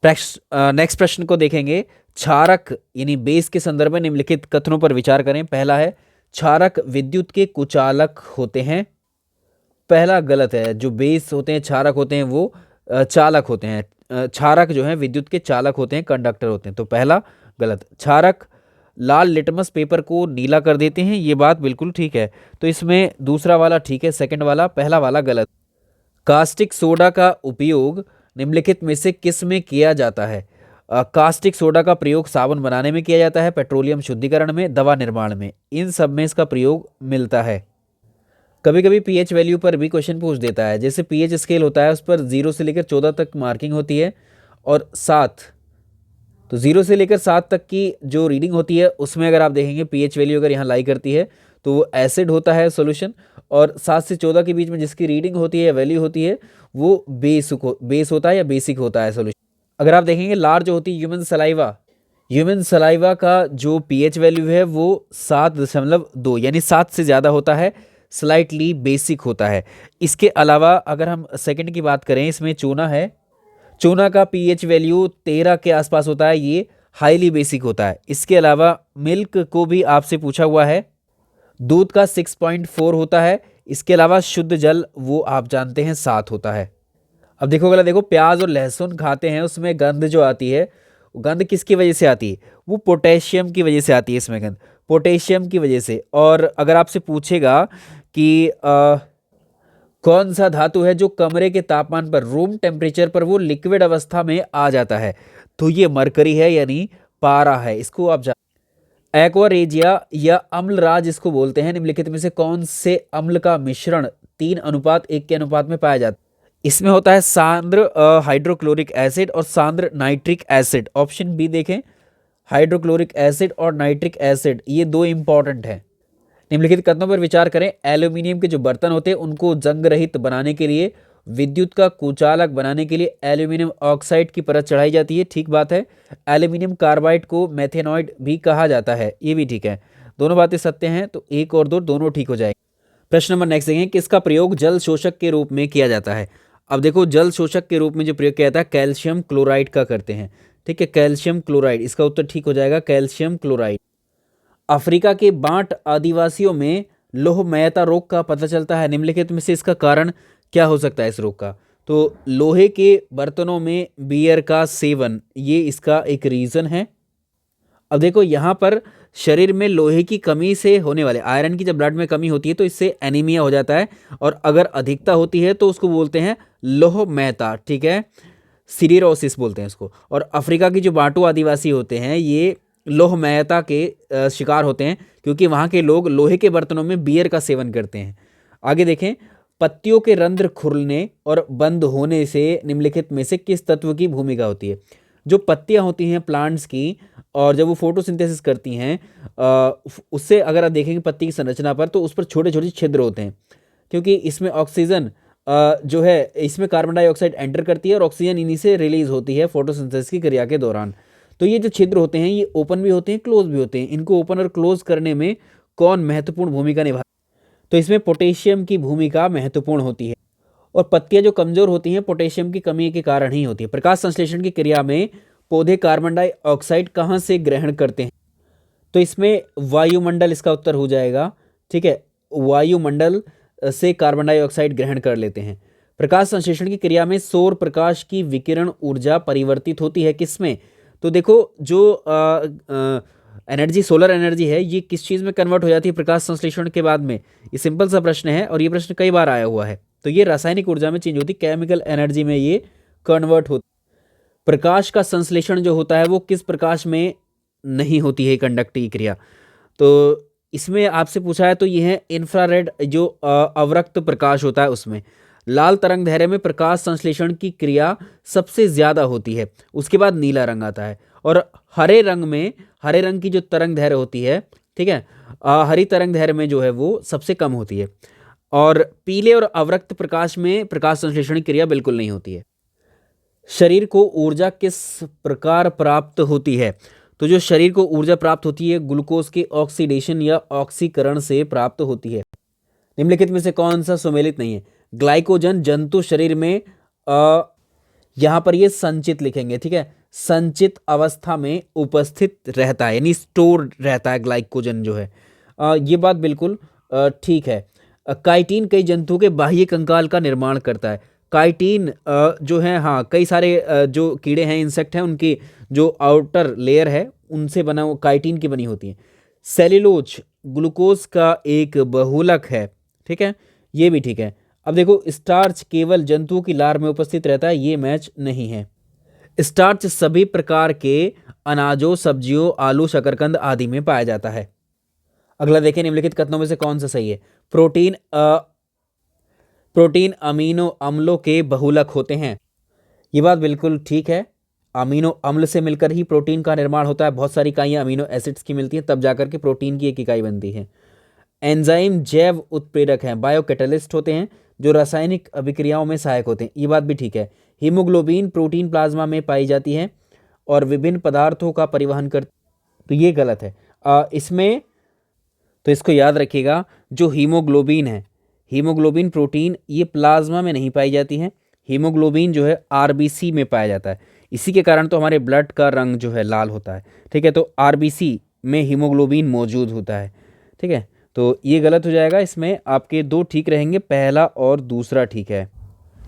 नेक्स्ट प्रश्न को देखेंगे, क्षारक यानी बेस के संदर्भ में निम्नलिखित कथनों पर विचार करें। पहला है, क्षारक विद्युत के कुचालक होते हैं। पहला गलत है, जो बेस होते हैं, क्षारक होते हैं, वो चालक होते हैं। क्षारक जो है विद्युत के चालक होते हैं, कंडक्टर होते हैं, तो पहला गलत। क्षारक लाल लिटमस पेपर को नीला कर देते हैं, ये बात बिल्कुल ठीक है। तो इसमें दूसरा वाला ठीक है, सेकंड वाला, पहला वाला गलत। कास्टिक सोडा का उपयोग निम्नलिखित में से किस में किया जाता है? कास्टिक सोडा का प्रयोग साबुन बनाने में किया जाता है, पेट्रोलियम शुद्धिकरण में, दवा निर्माण में, इन सब में इसका प्रयोग मिलता है। कभी कभी पीएच वैल्यू पर भी क्वेश्चन पूछ देता है। जैसे पीएच स्केल होता है उस पर 0 से लेकर 14 तक मार्किंग होती है और 7, तो 0 से लेकर 7 तक की जो रीडिंग होती है उसमें अगर आप देखेंगे पीएच वैल्यू अगर यहाँ लाई करती है तो वो एसिड होता है सॉल्यूशन, और 7 से 14 के बीच में जिसकी रीडिंग होती है, वैल्यू होती है, वो बेस होता है या बेसिक होता है सॉल्यूशन। अगर आप देखेंगे लार्ज होती है ह्यूमन सलाइवा का जो पीएच वैल्यू है वो 7.2 यानी 7 से ज़्यादा होता है, स्लाइटली बेसिक होता है। इसके अलावा अगर हम सेकंड की बात करें, इसमें चूना है, चूना का पीएच वैल्यू 13 के आसपास होता है, ये हाईली बेसिक होता है। इसके अलावा मिल्क को भी आपसे पूछा हुआ है, दूध का 6.4 होता है। इसके अलावा शुद्ध जल वो आप जानते हैं 7 होता है। अब देखो अगला देखो, प्याज और लहसुन खाते हैं उसमें गंध जो आती है, गंध किसकी वजह से आती है? वो पोटेशियम की वजह से आती है इसमें गंध, पोटेशियम की वजह से। और अगर आपसे पूछेगा कि कौन सा धातु है जो कमरे के तापमान पर, रूम टेम्परेचर पर वो लिक्विड अवस्था में आ जाता है, तो ये मरकरी है यानी पारा है। इसको आप एक्वा रेजिया या अम्लराज इसको बोलते हैं। निम्नलिखित में से कौन से अम्ल का मिश्रण 3:1 के अनुपात में पाया जाता है? इसमें होता है सांद्र हाइड्रोक्लोरिक एसिड और सांद्र नाइट्रिक एसिड। ऑप्शन बी देखें, हाइड्रोक्लोरिक एसिड और नाइट्रिक एसिड, ये दो इंपॉर्टेंट हैं। निम्नलिखित कथनों पर विचार करें। एल्यूमिनियम के जो बर्तन होते हैं उनको जंग रहित बनाने के लिए, विद्युत का कुचालक बनाने के लिए एल्यूमिनियम ऑक्साइड की परत चढ़ाई जाती है, ठीक बात है। एल्यूमिनियम कार्बाइड को मेथेनॉइड भी कहा जाता है, ये भी ठीक है। दोनों बातें सत्य हैं, तो 1 और 2 दोनों ठीक हो जाएंगे। प्रश्न नंबर नेक्स्ट देखें, किसका प्रयोग जल शोषक के रूप में किया जाता है? अब देखो, जल शोषक के रूप में जो प्रयोग किया जाता है कैल्शियम क्लोराइड का करते हैं, ठीक है, कैल्शियम क्लोराइड, इसका उत्तर ठीक हो जाएगा कैल्शियम क्लोराइड। अफ्रीका के बांट आदिवासियों में लोहमयता रोग का पता चलता है। निम्नलिखित में से इसका कारण क्या हो सकता है इस रोग का? तो लोहे के बर्तनों में बियर का सेवन, ये इसका एक रीजन है। अब देखो यहाँ पर शरीर में लोहे की कमी से होने वाले, आयरन की जब ब्लड में कमी होती है तो इससे एनीमिया हो जाता है, और अगर अधिकता होती है तो उसको बोलते हैं लोहमयता, ठीक है, सिरिरोसिस बोलते हैं इसको। और अफ्रीका की जो बांटू आदिवासी होते हैं ये लोहमयता के शिकार होते हैं क्योंकि वहाँ के लोग लोहे के बर्तनों में बियर का सेवन करते हैं। आगे देखें, पत्तियों के रंध्र खुलने और बंद होने से निम्नलिखित में से किस तत्व की भूमिका होती है? जो पत्तियां होती हैं प्लांट्स की, और जब वो फोटोसिंथेसिस करती हैं उससे अगर आप देखेंगे पत्ती की संरचना पर, तो उस पर छोटे छोटे छिद्र होते हैं, क्योंकि इसमें ऑक्सीजन जो है, इसमें कार्बन डाइऑक्साइड एंटर करती है और ऑक्सीजन इन्हीं से रिलीज होती है फोटोसिंथेसिस की क्रिया के दौरान। तो ये जो छिद्र होते हैं ये ओपन भी होते हैं, क्लोज भी होते हैं। इनको ओपन और क्लोज करने में कौन महत्वपूर्ण भूमिका निभा? तो इसमें पोटेशियम की भूमिका महत्वपूर्ण होती है। और पत्तियां जो कमजोर होती हैं पोटेशियम की कमी के कारण ही होती है। प्रकाश संश्लेषण की क्रिया में पौधे कार्बन डाइऑक्साइड कहाँ से ग्रहण करते हैं? तो इसमें वायुमंडल इसका उत्तर हो जाएगा, ठीक है, वायुमंडल से कार्बन डाइऑक्साइड ग्रहण कर लेते हैं। प्रकाश संश्लेषण की क्रिया में सौर प्रकाश की विकिरण ऊर्जा परिवर्तित होती है किसमें? तो देखो, जो एनर्जी, सोलर एनर्जी है, ये किस चीज़ में कन्वर्ट हो जाती है प्रकाश संश्लेषण के बाद में? ये सिंपल सा प्रश्न है और ये प्रश्न कई बार आया हुआ है। तो ये रासायनिक ऊर्जा में चेंज होती, केमिकल एनर्जी में ये कन्वर्ट होती। प्रकाश का संश्लेषण जो होता है वो किस प्रकाश में नहीं होती है कंडक्टिव क्रिया? तो इसमें आपसे पूछा है तो ये है इंफ्रारेड, जो अवरक्त प्रकाश होता है उसमें। लाल तरंग दैर्ध्य में प्रकाश संश्लेषण की क्रिया सबसे ज्यादा होती है, उसके बाद नीला रंग आता है। और हरे रंग में, हरे रंग की जो तरंग दैर्ध्य होती है, ठीक है, हरी तरंग दैर्ध्य में जो है वो सबसे कम होती है। और पीले और अवरक्त प्रकाश में प्रकाश संश्लेषण की क्रिया बिल्कुल नहीं होती है। शरीर को ऊर्जा किस प्रकार प्राप्त होती है? तो जो शरीर को ऊर्जा प्राप्त होती है ग्लूकोज के ऑक्सीडेशन या ऑक्सीकरण से प्राप्त होती है। निम्नलिखित में से कौन सा सुमेलित नहीं है? ग्लाइकोजन जंतु शरीर में यहां पर ये संचित लिखेंगे, ठीक है, संचित अवस्था में उपस्थित रहता है, यानी स्टोर रहता है ग्लाइकोजन जो है। ये बात बिल्कुल ठीक है। काइटिन कई जंतुओं के बाह्य कंकाल का निर्माण करता है। काइटिन जो है, हाँ, कई सारे जो कीड़े हैं, इंसेक्ट हैं, उनकी जो आउटर लेयर है उनसे बना वो काइटिन की बनी होती है। सेल्यूलोज ग्लूकोज का एक बहुलक है, ठीक है, ये भी ठीक है। अब देखो, स्टार्च केवल जंतुओं की लार में उपस्थित रहता है, ये मैच नहीं है। स्टार्च सभी प्रकार के अनाजों, सब्जियों, आलू, शकरकंद आदि में पाया जाता है। अगला देखें, निम्नलिखित कथनों में से कौन सा सही है? प्रोटीन अमीनो अम्लों के बहुलक होते हैं। ये बात बिल्कुल ठीक है। अमीनो अम्ल से मिलकर ही प्रोटीन का निर्माण होता है। बहुत सारी इकाइयाँ अमीनो एसिड्स की मिलती हैं, तब जाकर के प्रोटीन की एक इकाई बनती है। एंजाइम जैव उत्प्रेरक हैं, बायो कैटलिस्ट होते हैं, जो रासायनिक अभिक्रियाओं में सहायक होते हैं। ये बात भी ठीक है। हीमोग्लोबिन प्रोटीन प्लाज्मा में पाई जाती है और विभिन्न पदार्थों का परिवहन कर, तो ये गलत है। इसमें तो इसको याद रखिएगा, जो हीमोग्लोबिन है, हीमोग्लोबिन प्रोटीन ये प्लाज्मा में नहीं पाई जाती है। हीमोग्लोबिन जो है आरबीसी में पाया जाता है। इसी के कारण तो हमारे ब्लड का रंग जो है लाल होता है। ठीक है, तो आरबीसी में हीमोग्लोबिन मौजूद होता है। ठीक है, तो ये गलत हो जाएगा। इसमें आपके दो ठीक रहेंगे, पहला और दूसरा ठीक है।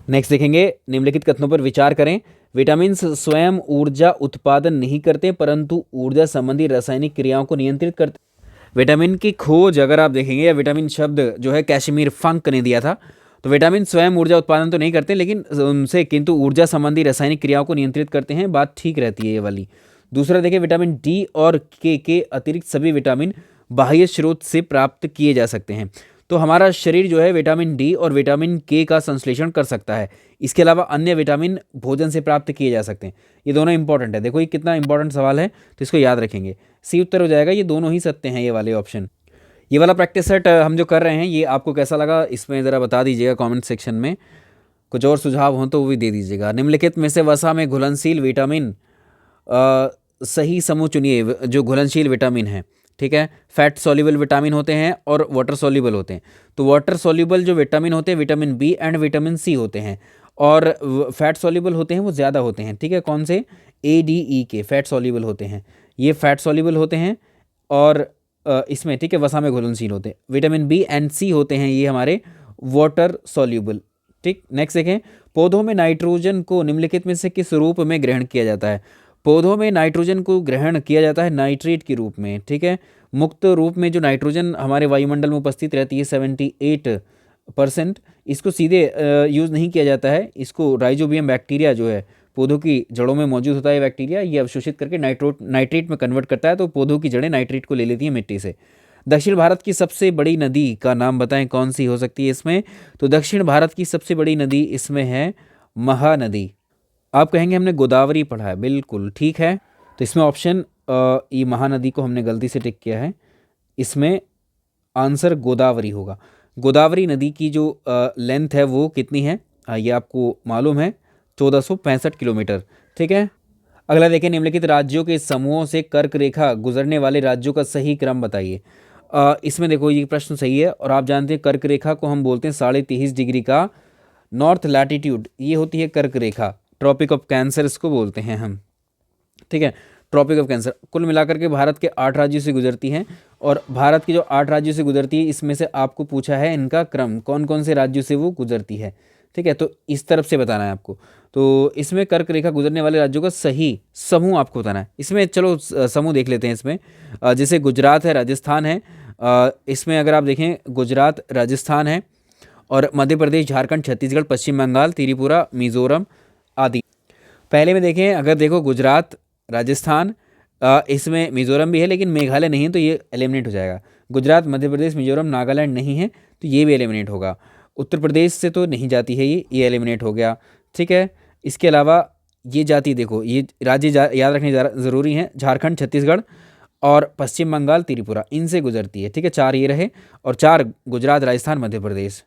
नेक्स्ट देखेंगे, निम्नलिखित कथनों पर विचार करें। विटामिन स्वयं ऊर्जा उत्पादन नहीं करते, परंतु ऊर्जा संबंधी रासायनिक क्रियाओं को नियंत्रित करते। विटामिन की खोज अगर आप देखेंगे, या विटामिन शब्द जो है कैशमीर फंक ने दिया था, तो विटामिन स्वयं ऊर्जा उत्पादन तो नहीं करते, लेकिन उनसे किंतु ऊर्जा संबंधी रासायनिक क्रियाओं को नियंत्रित करते हैं। बात ठीक रहती है ये वाली। दूसरा देखिए, विटामिन डी और के अतिरिक्त सभी विटामिन बाह्य स्रोत से प्राप्त किए जा सकते हैं। तो हमारा शरीर जो है विटामिन डी और विटामिन के का संश्लेषण कर सकता है। इसके अलावा अन्य विटामिन भोजन से प्राप्त किए जा सकते हैं। ये दोनों इंपॉर्टेंट है। देखो ये कितना इंपॉर्टेंट सवाल है, तो इसको याद रखेंगे। सी उत्तर हो जाएगा। ये दोनों ही सत्य हैं, ये वाले ऑप्शन। ये वाला प्रैक्टिस सेट हम जो कर रहे हैं, ये आपको कैसा लगा इसमें ज़रा बता दीजिएगा कमेंट सेक्शन में। कुछ और सुझाव हों तो वो भी दे दीजिएगा। निम्नलिखित में से वसा में घुलनशील विटामिन सही समूह चुनिए, जो घुलनशील विटामिन है। ठीक है, फैट सॉल्युबल विटामिन होते हैं और वाटर सॉल्युबल होते हैं। तो वाटर सॉल्युबल जो विटामिन होते हैं, vitamin B and vitamin C होते हैं, और फैट सॉल्युबल होते हैं वो ज़्यादा होते हैं। ठीक है, कौन से? ए डी ई के फैट सॉल्युबल होते हैं, ये फैट सॉल्युबल होते हैं। और इसमें ठीक है वसा में घुलनशील होते हैं। विटामिन बी एंड सी होते हैं ये हमारे वाटर सॉल्युबल। ठीक, नेक्स्ट देखें, पौधों में नाइट्रोजन को निम्नलिखित में से किस रूप में ग्रहण किया जाता है? पौधों में नाइट्रोजन को ग्रहण किया जाता है नाइट्रेट के रूप में। ठीक है, मुक्त रूप में जो नाइट्रोजन हमारे वायुमंडल में उपस्थित रहती है 78%, इसको सीधे यूज़ नहीं किया जाता है। इसको राइजोबियम बैक्टीरिया जो है पौधों की जड़ों में मौजूद होता है बैक्टीरिया, ये अवशोषित करके नाइट्रेट में कन्वर्ट करता है। तो पौधों की जड़ें नाइट्रेट को ले लेती हैं मिट्टी से। दक्षिण भारत की सबसे बड़ी नदी का नाम बताएं, कौन सी हो सकती है इसमें? तो दक्षिण भारत की सबसे बड़ी नदी इसमें है महानदी। आप कहेंगे हमने गोदावरी पढ़ा है, बिल्कुल ठीक है। तो इसमें ऑप्शन ये महानदी को हमने गलती से टिक किया है, इसमें आंसर गोदावरी होगा। गोदावरी नदी की जो लेंथ है वो कितनी है, ये आपको मालूम है, 1465 किलोमीटर। ठीक है, अगला देखें, निम्नलिखित राज्यों के समूहों से कर्क रेखा गुजरने वाले राज्यों का सही क्रम बताइए। इसमें देखो ये प्रश्न सही है, और आप जानते हैं कर्क रेखा को हम बोलते हैं 23.5 डिग्री का नॉर्थ लैटिट्यूड, ये होती है कर्क रेखा। ट्रॉपिक ऑफ कैंसर इसको बोलते हैं हम। ठीक है, ट्रॉपिक ऑफ कैंसर कुल मिलाकर के भारत के 8 राज्यों से गुजरती हैं, और भारत की जो 8 राज्यों से गुजरती है इसमें से आपको पूछा है इनका क्रम, कौन कौन से राज्यों से वो गुजरती है। ठीक है, तो इस तरफ से बताना है आपको। तो इसमें कर्क रेखा गुजरने वाले राज्यों का सही समूह आपको बताना है। इसमें चलो समूह देख लेते हैं। इसमें जैसे गुजरात है, राजस्थान है, इसमें अगर आप देखें गुजरात, राजस्थान है, और मध्य प्रदेश, झारखंड, छत्तीसगढ़, पश्चिम बंगाल, त्रिपुरा, मिजोरम आदि। पहले में देखें, अगर देखो गुजरात, राजस्थान, इसमें मिजोरम भी है लेकिन मेघालय नहीं है, तो ये एलिमिनेट हो जाएगा। गुजरात, मध्य प्रदेश, मिजोरम, नागालैंड नहीं है, तो ये भी एलिमिनेट होगा। उत्तर प्रदेश से तो नहीं जाती है, ये एलिमिनेट हो गया। ठीक है, इसके अलावा ये जाति देखो, ये राज्य याद रखने ज़रूरी हैं, झारखंड, छत्तीसगढ़ और पश्चिम बंगाल, त्रिपुरा, इनसे गुजरती है। ठीक है, 4 ये रहे, और 4 गुजरात, राजस्थान, मध्य प्रदेश।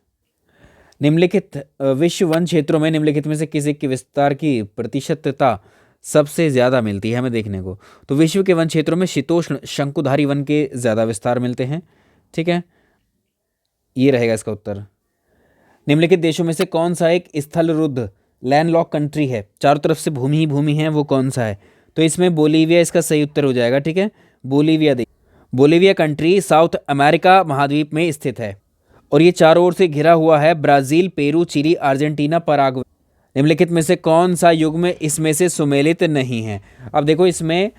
निम्नलिखित विश्व वन क्षेत्रों में निम्नलिखित में से किसी के विस्तार की प्रतिशतता सबसे ज़्यादा मिलती है हमें देखने को? तो विश्व के वन क्षेत्रों में शीतोष्ण शंकुधारी वन के ज़्यादा विस्तार मिलते हैं। ठीक है, ये रहेगा इसका उत्तर। निम्नलिखित देशों में से कौन सा एक स्थलरुद्ध लैंडलॉक कंट्री है, चारों तरफ से भूमि ही भूमि है, वो कौन सा है? तो इसमें बोलीविया इसका सही उत्तर हो जाएगा। ठीक है, बोलीविया कंट्री साउथ अमेरिका महाद्वीप में स्थित है, और ये चारों ओर से घिरा हुआ है Brazil, Peru, Chile, Argentina, Paraguay. निम्नलिखित में से कौन सा युग्म इसमें से सुमेलित नहीं है? अब देखो इसमें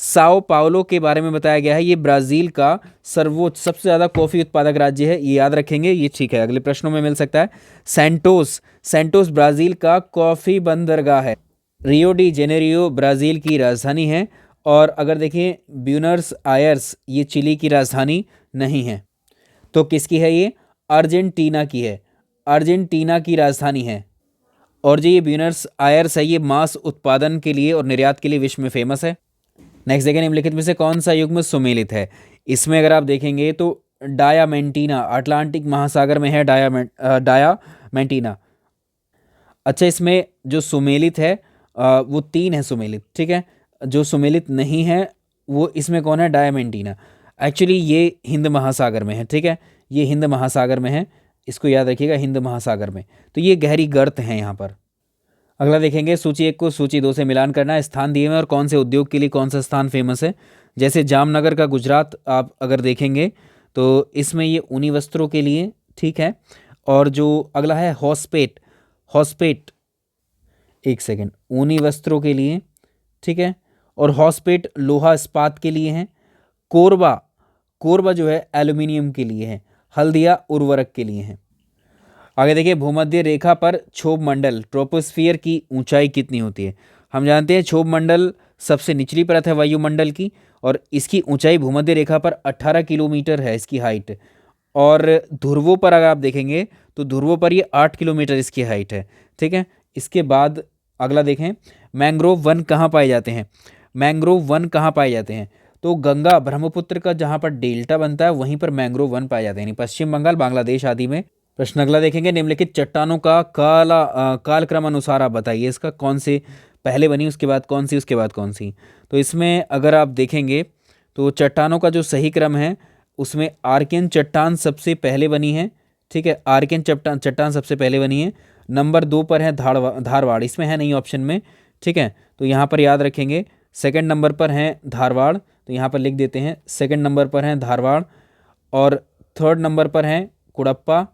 साओ पाउलो के बारे में बताया गया है। ये ब्राज़ील का सर्वोच्च सबसे ज़्यादा कॉफ़ी उत्पादक राज्य है, ये याद रखेंगे, ये ठीक है, अगले प्रश्नों में मिल सकता है। सैंटोस, सैंटोस ब्राज़ील का कॉफ़ी बंदरगाह है। रियो डी जेनेरियो ब्राज़ील की राजधानी है। और अगर देखें ब्यूनस आयर्स, ये चिली की राजधानी नहीं है। तो किसकी है ये? अर्जेंटीना की है, अर्जेंटीना की राजधानी है। और जो ये ब्यूनस आयर्स है, ये मांस उत्पादन के लिए और निर्यात के लिए विश्व में फेमस है। नेक्स्ट देखिए, निम्नलिखित में से कौन सा युग्म सुमेलित है? इसमें अगर आप देखेंगे तो डायामेंटीना अटलांटिक महासागर में है, डायामेंटीना। अच्छा, इसमें जो सुमेलित है वो 3 है सुमेलित, ठीक है। जो सुमेलित नहीं है वो इसमें कौन है? डायामेंटीना। एक्चुअली ये हिंद महासागर में है, ठीक है, ये हिंद महासागर में है, इसको याद रखिएगा, हिंद महासागर में। तो ये गहरी गर्त है यहाँ पर। अगला देखेंगे, सूची 1 को सूची 2 से मिलान करना है। स्थान दिए हुए और कौन से उद्योग के लिए कौन सा स्थान फेमस है। जैसे जामनगर का गुजरात आप अगर देखेंगे तो इसमें ये ऊनी वस्त्रों के लिए, ठीक है। और जो अगला है हॉस्पेट, हॉस्पेट, एक सेकेंड, ऊनी वस्त्रों के लिए, ठीक है। और हॉस्पेट लोहा इस्पात के लिए है। कोरबा, कोरबा जो है एल्यूमिनियम के लिए है। हल्दिया उर्वरक के लिए है। आगे देखिए, भूमध्य रेखा पर क्षोभ मंडल ट्रोपोस्फियर की ऊंचाई कितनी होती है? हम जानते हैं क्षोभ मंडल सबसे निचली परत है वायुमंडल की, और इसकी ऊंचाई भूमध्य रेखा पर 18 किलोमीटर है इसकी हाइट। और ध्रुवों पर अगर आप देखेंगे तो ध्रुवों पर ये 8 किलोमीटर इसकी हाइट है, ठीक है। इसके बाद अगला देखें, मैंग्रोव वन कहाँ पाए जाते हैं? मैंग्रोव वन कहाँ पाए जाते हैं? तो गंगा ब्रह्मपुत्र का जहाँ पर डेल्टा बनता है वहीं पर मैंग्रोव वन पाए जाते हैं, यानी पश्चिम बंगाल, बांग्लादेश आदि में। प्रश्न अगला देखेंगे, निम्नलिखित चट्टानों का कालक्रम अनुसार आप बताइए, इसका कौन से पहले बनी, उसके बाद कौन सी, उसके बाद कौन सी। तो इसमें अगर आप देखेंगे तो चट्टानों का जो सही क्रम है उसमें आर्कियन चट्टान सबसे पहले बनी है, ठीक है, आर्कियन चट्टान चट्टान सबसे पहले बनी है। नंबर 2 पर है धारवाड़, इसमें है नहीं ऑप्शन में, ठीक है, तो यहाँ पर याद रखेंगे। सेकंड नंबर पर है धारवाड़, तो यहाँ पर लिख देते हैं, सेकंड नंबर पर है धारवाड़। और थर्ड नंबर पर है कुड़प्पा,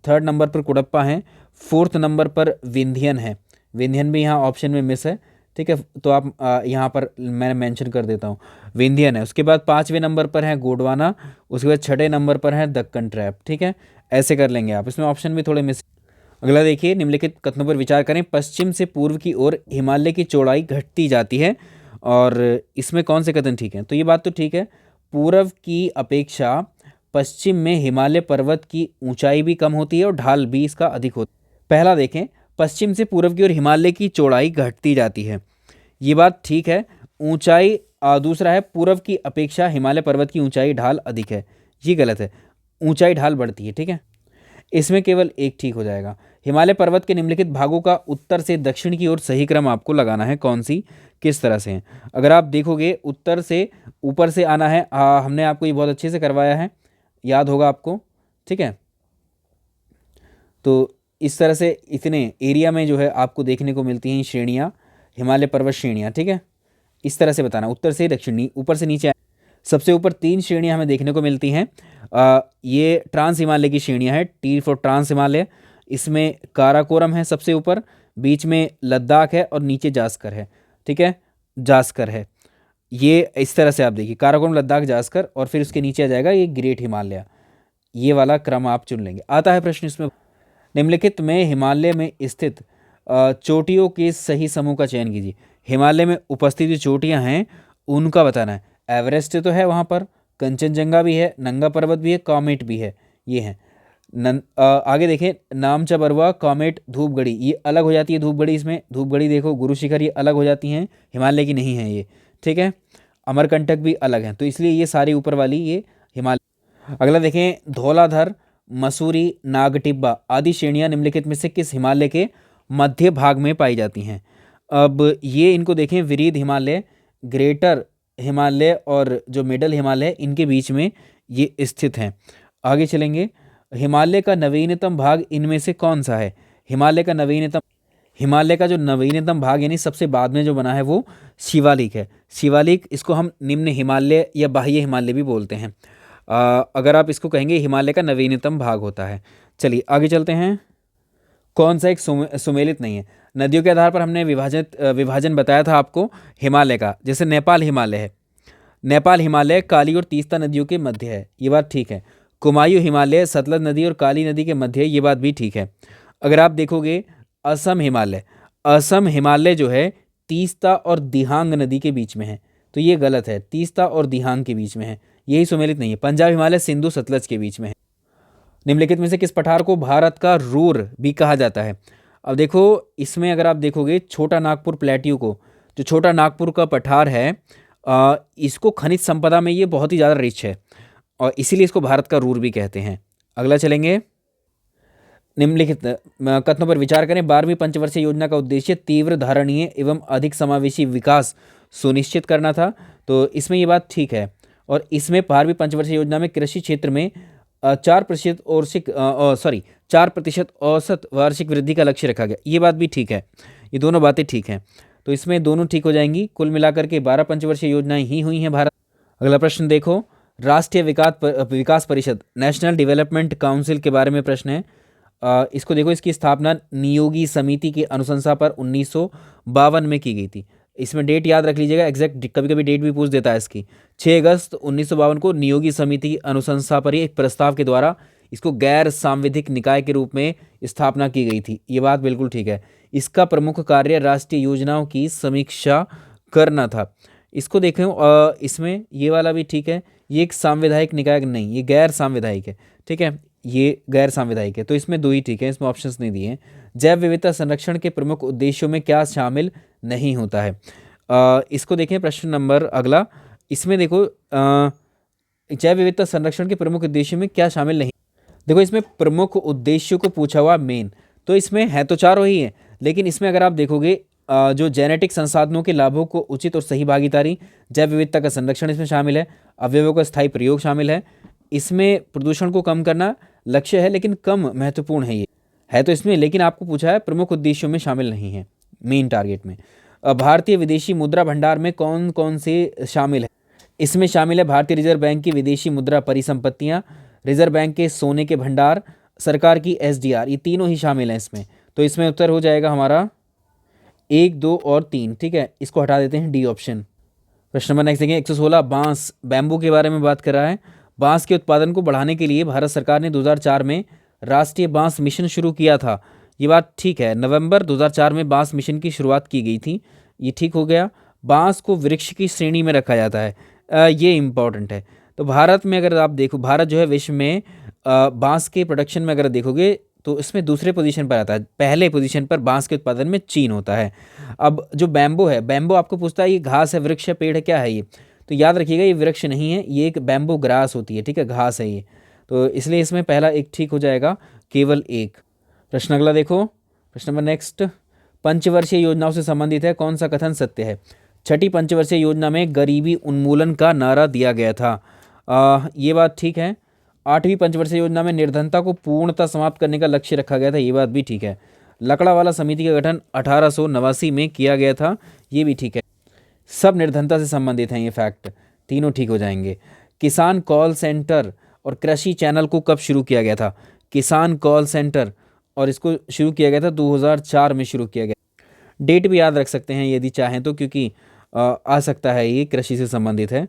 थर्ड नंबर पर कुड़प्पा है। फोर्थ नंबर पर विंध्यन है, विंध्यन भी यहाँ ऑप्शन में मिस है, ठीक है, तो आप यहाँ पर मैं मेंशन कर देता हूँ, विंध्यन है। उसके बाद 5वें नंबर पर है गोंडवाना, उसके बाद 6ठे नंबर पर है दक्कन ट्रैप, ठीक है, ऐसे कर लेंगे आप, इसमें ऑप्शन भी थोड़े मिस। अगला देखिए, निम्नलिखित कथनों पर विचार करें। पश्चिम से पूर्व की ओर हिमालय की चौड़ाई घटती जाती है, और इसमें कौन से कथन ठीक हैं? तो ये बात तो ठीक है, पूर्व की अपेक्षा पश्चिम में हिमालय पर्वत की ऊंचाई भी कम होती है और ढाल भी इसका अधिक होता है। पहला देखें, पश्चिम से पूर्व की ओर हिमालय की चौड़ाई घटती जाती है, ये बात ठीक है। ऊंचाई दूसरा है, पूर्व की अपेक्षा हिमालय पर्वत की ऊंचाई ढाल अधिक है, ये गलत है, ऊंचाई ढाल बढ़ती है, ठीक है। इसमें केवल एक ठीक हो जाएगा। हिमालय पर्वत के निम्नलिखित भागों का उत्तर से दक्षिण की ओर सही क्रम आपको लगाना है, कौन सी, किस तरह से है। अगर आप देखोगे उत्तर से ऊपर से आना है, हमने आपको ये बहुत अच्छे से करवाया है, याद होगा आपको, ठीक है। तो इस तरह से इतने एरिया में जो है आपको देखने को मिलती हैं श्रेणियाँ, हिमालय पर्वत श्रेणियाँ, ठीक है। इस तरह से बताना, उत्तर से दक्षिण, ऊपर से नीचे। सबसे ऊपर 3 श्रेणियाँ हमें देखने को मिलती हैं। ये ट्रांस हिमालय की श्रेणियाँ हैं, टी फॉर ट्रांस हिमालय। इसमें काराकोरम है सबसे ऊपर, बीच में लद्दाख है और नीचे जास्कर है, ठीक है, जास्कर है। ये इस तरह से आप देखिए, काराकोरम, लद्दाख, जास्कर, और फिर उसके नीचे आ जाएगा ये ग्रेट हिमालय। ये वाला क्रम आप चुन लेंगे। आता है प्रश्न इसमें, निम्नलिखित में हिमालय में स्थित चोटियों के सही समूह का चयन कीजिए। हिमालय में उपस्थित जो चोटियाँ हैं उनका बताना है। एवरेस्ट तो है वहाँ पर, कंचनजंगा भी है, नंगा पर्वत भी है, कॉमेट भी है, ये है। आगे देखें, नामचा बरुआ, कॉमेट, धूपगढ़ी, ये अलग हो जाती है। धूपगढ़ी, इसमें धूपगढ़ी देखो, गुरु शिखर, ये अलग हो जाती हैं, हिमालय की नहीं है ये, ठीक है। अमरकंटक भी अलग हैं, तो इसलिए ये सारी ऊपर वाली ये हिमालय। अगला देखें, धौलाधर, मसूरी, नागटिब्बा आदि श्रेणियाँ निम्नलिखित में से किस हिमालय के मध्य भाग में पाई जाती हैं? अब ये इनको देखें, विरीध हिमालय, ग्रेटर हिमालय और जो मिडल हिमालय, इनके बीच में ये स्थित हैं। आगे चलेंगे, हिमालय का नवीनतम भाग इनमें से कौन सा है? हिमालय का जो नवीनतम भाग यानी सबसे बाद में जो बना है वो शिवालिक है। शिवालिक, इसको हम निम्न हिमालय या बाह्य हिमालय भी बोलते हैं। अगर आप इसको कहेंगे हिमालय का नवीनतम भाग होता है। चलिए आगे चलते हैं। कौन सा एक सुमेलित नहीं है? नदियों के आधार पर हमने विभाजन बताया था आपको हिमालय का, जैसे नेपाल हिमालय है, नेपाल हिमालय काली और तीस्ता नदियों के मध्य है, ये बात ठीक है। कुमायूं हिमालय सतलज नदी और काली नदी के मध्य है, ये बात भी ठीक है। अगर आप देखोगे असम हिमालय, असम हिमालय जो है तीस्ता और दिहांग नदी के बीच में है, तो ये गलत है, तीस्ता और दिहांग के बीच में है, यही सुमेलित नहीं है। पंजाब हिमालय सिंधु सतलज के बीच में है। निम्नलिखित में से किस पठार को भारत का रूर भी कहा जाता है? अब देखो, इसमें अगर आप देखोगे छोटा नागपुर प्लेट्यू को, जो छोटा नागपुर का पठार है, इसको खनिज संपदा में ये बहुत ही ज़्यादा रिच है और इसीलिए इसको भारत का रूर भी कहते हैं। अगला चलेंगे, निम्नलिखित कथनों पर विचार करें। 12वीं पंचवर्षीय योजना का उद्देश्य तीव्र धारणीय एवं अधिक समावेशी विकास सुनिश्चित करना था, तो इसमें ये बात ठीक है। और इसमें 12वीं पंचवर्षीय योजना में कृषि क्षेत्र में 4% औसत वार्षिक वृद्धि का लक्ष्य रखा गया, ये बात भी ठीक है। ये दोनों बातें ठीक हैं, तो इसमें दोनों ठीक हो जाएंगी। कुल मिलाकर के 12 पंचवर्षीय योजनाएं ही हुई हैं भारत। अगला प्रश्न देखो, राष्ट्रीय विकास परिषद नेशनल डेवलपमेंट काउंसिल के बारे में प्रश्न है। इसको देखो, इसकी स्थापना नियोगी समिति की अनुशंसा पर 1952 में की गई थी। इसमें डेट याद रख लीजिएगा, एग्जैक्ट कभी कभी डेट भी पूछ देता है इसकी। 6 अगस्त 1952 को नियोगी समिति की अनुशंसा पर ही एक प्रस्ताव के द्वारा इसको गैर सांविधिक निकाय के रूप में स्थापना की गई थी, ये बात बिल्कुल ठीक है। इसका प्रमुख कार्य राष्ट्रीय योजनाओं की समीक्षा करना था। इसको देखें, इसमें ये वाला भी ठीक है, ये एक सांविधायिक निकाय नहीं, ये गैर सांविधायिक है, ठीक है, ये गैर सांविधायिक है, तो इसमें दो ही ठीक है, इसमें ऑप्शंस नहीं दिए हैं। जैव विविधता संरक्षण के प्रमुख उद्देश्यों में क्या शामिल नहीं होता है? इसको देखें प्रश्न नंबर अगला, इसमें देखो जैव विविधता संरक्षण के प्रमुख उद्देश्यों में क्या शामिल नहीं। देखो, इसमें प्रमुख उद्देश्यों को पूछा हुआ मेन, तो इसमें है तो चारों ही है, लेकिन इसमें अगर आप देखोगे जो जेनेटिक संसाधनों के लाभों को उचित और सही भागीदारी, जैव विविधता का संरक्षण इसमें शामिल है, अवयवों का स्थायी प्रयोग शामिल है, इसमें प्रदूषण को कम करना लक्ष्य है लेकिन कम महत्वपूर्ण है, ये है तो इसमें, लेकिन आपको पूछा है प्रमुख उद्देश्यों में शामिल नहीं है मेन टारगेट में। भारतीय विदेशी मुद्रा भंडार में कौन कौन से शामिल है? इसमें शामिल है भारतीय रिजर्व बैंक की विदेशी मुद्रा परिसंपत्तियां, रिजर्व बैंक के सोने के भंडार, सरकार की एसडीआर, ये तीनों ही शामिल हैं इसमें। तो इसमें उत्तर हो जाएगा हमारा 1, 2 और 3, ठीक है, इसको हटा देते हैं, डी ऑप्शन। प्रश्न नंबर नेक्स्ट देखें, 116 बांस बैम्बू के बारे में बात कर रहा है। बांस के उत्पादन को बढ़ाने के लिए भारत सरकार ने 2004 में राष्ट्रीय बांस मिशन शुरू किया था, ये बात ठीक है। नवंबर 2004 में बांस मिशन की शुरुआत की गई थी, ये ठीक हो गया। बांस को वृक्ष की श्रेणी में रखा जाता है, ये इम्पॉर्टेंट है। तो भारत में अगर आप देखो, भारत जो है विश्व में बांस के प्रोडक्शन में अगर देखोगे तो इसमें दूसरे पोजीशन पर आता है, पहले पोजीशन पर बांस के उत्पादन में चीन होता है। अब जो बैम्बो है, बैम्बो आपको पूछता है ये घास है, वृक्ष है, पेड़ है, क्या है ये? तो याद रखिएगा, ये वृक्ष नहीं है, ये एक बैम्बो ग्रास होती है, ठीक है, घास है ये। तो इसलिए इसमें पहला एक ठीक हो जाएगा, केवल एक। प्रश्न अगला देखो, प्रश्न नंबर नेक्स्ट, पंचवर्षीय योजनाओं से संबंधित है, कौन सा कथन सत्य है? छठी पंचवर्षीय योजना में गरीबी उन्मूलन का नारा दिया गया था, ये बात ठीक है। 8वीं पंचवर्षीय योजना में निर्धनता को पूर्णतः समाप्त करने का लक्ष्य रखा गया था, ये बात भी ठीक है। लकड़ावाला समिति का गठन 1889 में किया गया था, ये भी ठीक है। सब निर्धनता से संबंधित हैं ये फैक्ट, तीनों ठीक हो जाएंगे। किसान कॉल सेंटर और कृषि चैनल को कब शुरू किया गया था? किसान कॉल सेंटर, और इसको शुरू किया गया था 2004 में शुरू किया गया। डेट भी याद रख सकते हैं यदि चाहें तो, क्योंकि आ सकता है ये कृषि से संबंधित है,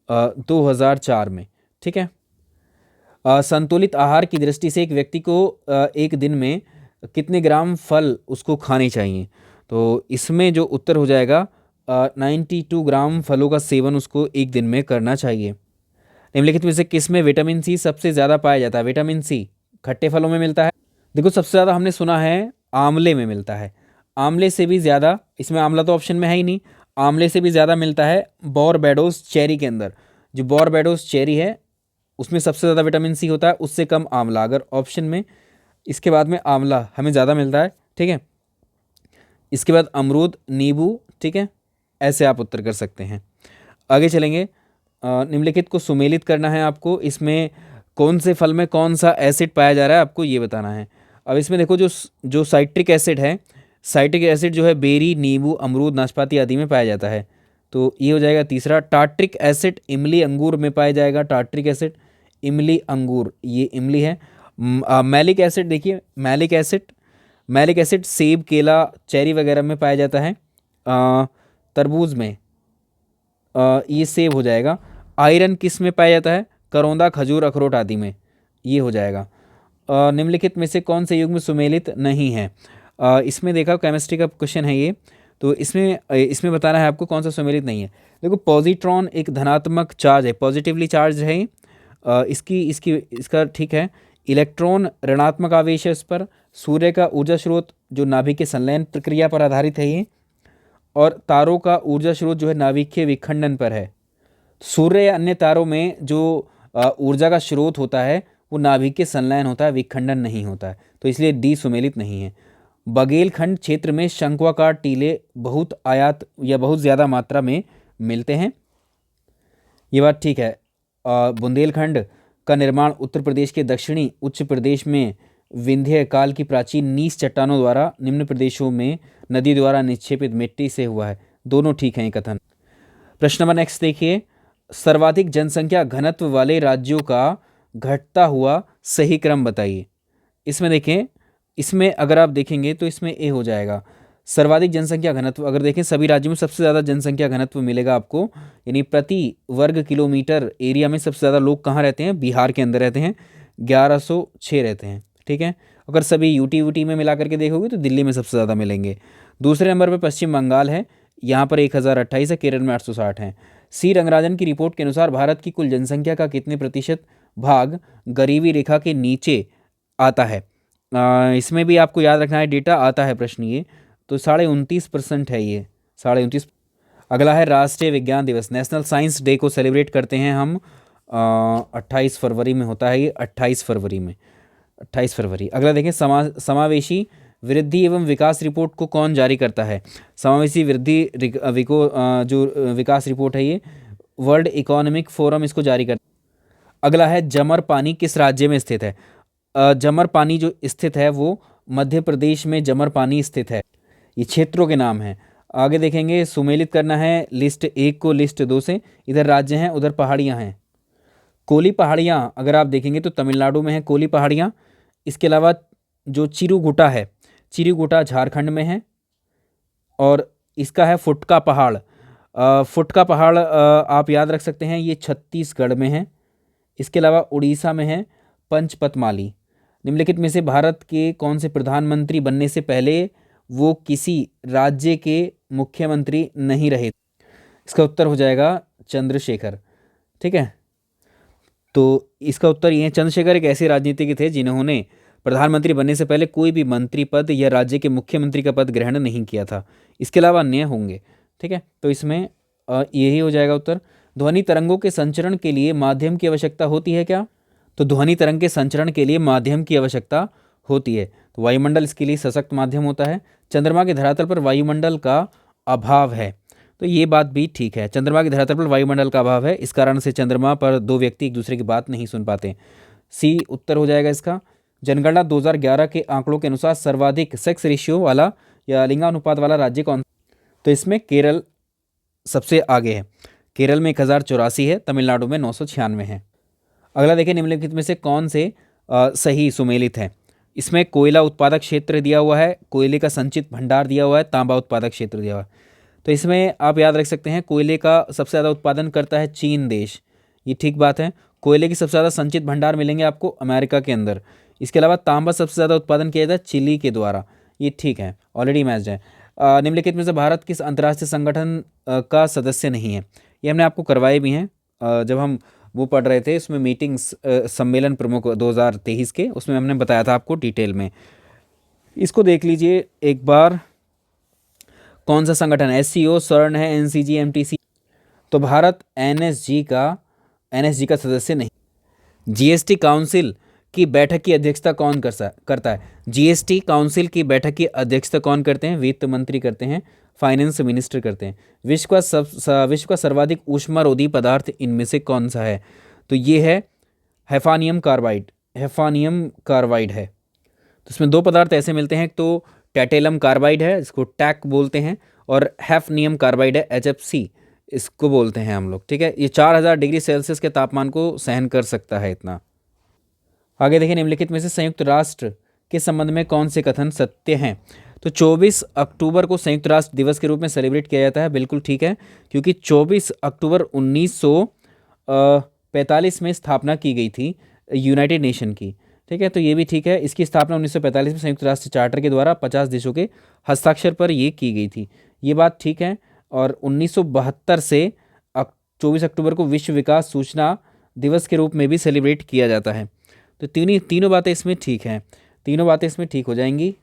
2004 में, ठीक है। संतुलित आहार की दृष्टि से एक व्यक्ति को एक दिन में कितने ग्राम फल उसको खाने चाहिए? तो इसमें जो उत्तर हो जाएगा 92 ग्राम फलों का सेवन उसको एक दिन में करना चाहिए। निम्नलिखित में से किस में विटामिन सी सबसे ज़्यादा पाया जाता है? विटामिन सी खट्टे फलों में मिलता है। देखो, सबसे ज़्यादा हमने सुना है आंवले में मिलता है, आंवले से भी ज़्यादा, इसमें आंवला तो ऑप्शन में है ही नहीं, आंवले से भी ज़्यादा मिलता है बारबेडोस चेरी के अंदर। जो बारबेडोस चेरी है उसमें सबसे ज़्यादा विटामिन सी होता है, उससे कम आंवला। अगर ऑप्शन में इसके बाद में आंवला हमें ज़्यादा मिलता है, ठीक है, इसके बाद अमरूद, नींबू, ठीक है, ऐसे आप उत्तर कर सकते हैं। आगे चलेंगे, निम्नलिखित को सुमेलित करना है आपको। इसमें कौन से फल में कौन सा एसिड पाया जा रहा है आपको ये बताना है। अब इसमें देखो, जो साइट्रिक एसिड है, साइट्रिक एसिड जो है बेरी, नींबू, अमरूद, नाशपाती आदि में पाया जाता है, तो ये हो जाएगा तीसरा। टार्ट्रिक एसिड इमली अंगूर में पाया जाएगा, टार्ट्रिक एसिड इमली अंगूर, ये इमली है। मैलिक एसिड, देखिए मैलिक एसिड सेब, केला, चेरी वगैरह में पाया जाता है, तरबूज में, ये सेव हो जाएगा। आयरन किस में पाया जाता है? करौंदा, खजूर, अखरोट आदि में, ये हो जाएगा। निम्नलिखित में से कौन से युग्म सुमेलित नहीं है? इसमें देखा, केमिस्ट्री का क्वेश्चन है ये, तो इसमें बताना है आपको कौन सा सुमेलित नहीं है। देखो, पॉजिट्रॉन एक धनात्मक चार्ज है, पॉजिटिवली चार्ज है ये। इसका ठीक है। इलेक्ट्रॉन ऋणात्मक आवेश है इस पर। सूर्य का ऊर्जा स्रोत जो नाभिक के संलयन प्रक्रिया पर आधारित है ये। और तारों का ऊर्जा स्रोत जो है नाभिकीय विखंडन पर है। सूर्य या अन्य तारों में जो ऊर्जा का स्रोत होता है वो नाभिकीय संलयन होता है, विखंडन नहीं होता है, तो इसलिए डी सुमेलित नहीं है। बघेलखंड क्षेत्र में शंक्वाकार टीले बहुत आयात या बहुत ज़्यादा मात्रा में मिलते हैं, ये बात ठीक है। बुंदेलखंड का निर्माण उत्तर प्रदेश के दक्षिणी उच्च प्रदेश में विंध्य काल की प्राचीन नीस चट्टानों द्वारा निम्न प्रदेशों में नदी द्वारा निक्षेपित मिट्टी से हुआ है। दोनों ठीक हैं ये कथन। प्रश्न नंबर नेक्स्ट देखिए, सर्वाधिक जनसंख्या घनत्व वाले राज्यों का घटता हुआ सही क्रम बताइए। इसमें देखें, इसमें अगर आप देखेंगे तो इसमें ए हो जाएगा। सर्वाधिक जनसंख्या घनत्व अगर देखें, सभी राज्यों में सबसे ज़्यादा जनसंख्या घनत्व मिलेगा आपको, यानी प्रति वर्ग किलोमीटर एरिया में सबसे ज़्यादा लोग कहाँ रहते हैं? बिहार के अंदर रहते हैं, 1106 रहते हैं, ठीक है। अगर सभी यूटी में मिला करके देखोगे तो दिल्ली में सबसे ज़्यादा मिलेंगे। दूसरे नंबर पर पश्चिम बंगाल है, यहाँ पर 1028 है, केरल में 860 हैं। सी रंगराजन की रिपोर्ट के अनुसार भारत की कुल जनसंख्या का कितने प्रतिशत भाग गरीबी रेखा के नीचे आता है? इसमें भी आपको याद रखना है, डेटा आता है प्रश्न ये, तो 29.29% है ये, 29.29। अगला है राष्ट्रीय विज्ञान दिवस, नेशनल साइंस डे को सेलिब्रेट करते हैं हम 28 फरवरी में होता है ये, 28 फरवरी में, 28 फरवरी। अगला देखें, समावेशी वृद्धि एवं विकास रिपोर्ट को कौन जारी करता है? समावेशी वृद्धि जो विकास रिपोर्ट है ये वर्ल्ड इकोनॉमिक फोरम इसको जारी करता है। अगला है, जमर पानी किस राज्य में स्थित है? जमर पानी जो स्थित है वो मध्य प्रदेश में जमर पानी स्थित है, ये क्षेत्रों के नाम हैं। आगे देखेंगे, सुमेलित करना है लिस्ट 1 को लिस्ट 2 से, इधर राज्य हैं उधर पहाड़ियाँ हैं। कोली पहाड़ियाँ अगर आप देखेंगे तो तमिलनाडु में है कोली पहाड़ियाँ। इसके अलावा जो चिरुगुटा है, चिरुगुटा झारखंड में है। और इसका है फुटका पहाड़, फुटका पहाड़ आप याद रख सकते हैं, ये छत्तीसगढ़ में है। इसके अलावा उड़ीसा में है पंचपतमाली। निम्नलिखित में से भारत के कौन से प्रधानमंत्री बनने से पहले वो किसी राज्य के मुख्यमंत्री नहीं रहे? इसका उत्तर हो जाएगा चंद्रशेखर, ठीक है। तो इसका उत्तर ये है, चंद्रशेखर एक ऐसे राजनीतिज्ञ थे जिन्होंने प्रधानमंत्री बनने से पहले कोई भी मंत्री पद या राज्य के मुख्यमंत्री का पद ग्रहण नहीं किया था। इसके अलावा अन्य होंगे, ठीक है। तो इसमें यही हो जाएगा उत्तर। ध्वनि तरंगों के संचरण के लिए माध्यम की आवश्यकता होती है क्या? तो ध्वनि तरंग के संचरण के लिए माध्यम की आवश्यकता होती है, तो वायुमंडल इसके लिए सशक्त माध्यम होता है। चंद्रमा के धरातल पर वायुमंडल का अभाव है, तो ये बात भी ठीक है, चंद्रमा के धरातल पर वायुमंडल का अभाव है, इस कारण से चंद्रमा पर दो व्यक्ति एक दूसरे की बात नहीं सुन पाते। सी उत्तर हो जाएगा इसका। जनगणना 2011 के आंकड़ों के अनुसार सर्वाधिक सेक्स रेशियो वाला या लिंगानुपात वाला राज्य कौन? तो इसमें केरल सबसे आगे है, केरल में 1084 है, तमिलनाडु में 996 है। अगला देखिए, निम्नलिखित में से कौन से सही सुमेलित है? इसमें कोयला उत्पादक क्षेत्र दिया हुआ है, कोयले का संचित भंडार दिया हुआ है, तांबा उत्पादक क्षेत्र दिया हुआ है। तो इसमें आप याद रख सकते हैं, कोयले का सबसे ज़्यादा उत्पादन करता है चीन देश, ये ठीक बात है। कोयले की सबसे ज़्यादा संचित भंडार मिलेंगे आपको अमेरिका के अंदर। इसके अलावा तांबा सबसे ज़्यादा उत्पादन किया जाता है चिली के द्वारा, ये ठीक है, ऑलरेडी मैच्ड है। निम्नलिखित में से भारत किस अंतर्राष्ट्रीय संगठन का सदस्य नहीं है? ये हमने आपको करवाए भी हैं, जब हम वो पढ़ रहे थे उसमें मीटिंग्स सम्मेलन प्रमुख 2023 के, उसमें हमने बताया था आपको डिटेल में। इसको देख लीजिए एक बार, कौन सा संगठन? SCO, CERN है, NCG, MTC। तो भारत NSG का सदस्य नहीं। GST काउंसिल की बैठक की अध्यक्षता कौन करता है? GST काउंसिल की बैठक की अध्यक्षता कौन करते हैं? वित्त मंत्री करते हैं, फाइनेंस मिनिस्टर करते हैं। विश्व का सर्वाधिक ऊष्मारोधी पदार्थ इनमें से कौन सा है? तो ये है हैफानियम कार्बाइड, हैफानियम कार्बाइड है। तो इसमें दो पदार्थ ऐसे मिलते हैं, तो टैटेलम कार्बाइड है, इसको टैक बोलते हैं, और हैफनियम कार्बाइड है, HFC इसको बोलते हैं हम लोग, ठीक है। ये 4000 डिग्री सेल्सियस के तापमान को सहन कर सकता है इतना। आगे देखिए, निम्नलिखित में से संयुक्त राष्ट्र के संबंध में कौन से कथन सत्य हैं? तो 24 अक्टूबर को संयुक्त राष्ट्र दिवस के रूप में सेलिब्रेट किया जाता है, बिल्कुल ठीक है, क्योंकि 24 अक्टूबर 1945 में स्थापना की गई थी यूनाइटेड नेशन की। ठीक है, तो ये भी ठीक है। इसकी स्थापना 1945 में संयुक्त राष्ट्र चार्टर के द्वारा 50 देशों के हस्ताक्षर पर ये की गई थी, ये बात ठीक है। और 1972 से 24 अक्टूबर को विश्व विकास सूचना दिवस के रूप में भी सेलिब्रेट किया जाता है। तो तीनों बातें इसमें ठीक हैं, तीनों बातें इसमें ठीक हो जाएंगी।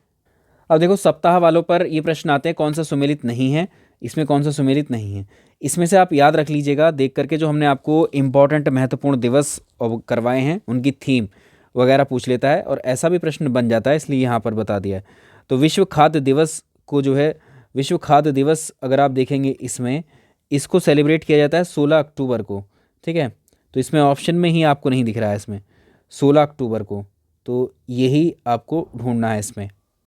अब देखो सप्ताह वालों पर ये प्रश्न आते हैं, कौन सा सुमेलित नहीं है, इसमें कौन सा सुमेलित नहीं है। इसमें से आप याद रख लीजिएगा देख करके, जो हमने आपको इम्पॉर्टेंट महत्वपूर्ण दिवस करवाए हैं उनकी थीम वगैरह पूछ लेता है, और ऐसा भी प्रश्न बन जाता है, इसलिए यहाँ पर बता दिया है। तो विश्व खाद्य दिवस को जो है, विश्व खाद्य दिवस अगर आप देखेंगे इसमें, इसको सेलिब्रेट किया जाता है 16 अक्टूबर को। ठीक है, तो इसमें ऑप्शन में ही आपको नहीं दिख रहा है इसमें 16 अक्टूबर को, तो यही आपको ढूंढना है इसमें।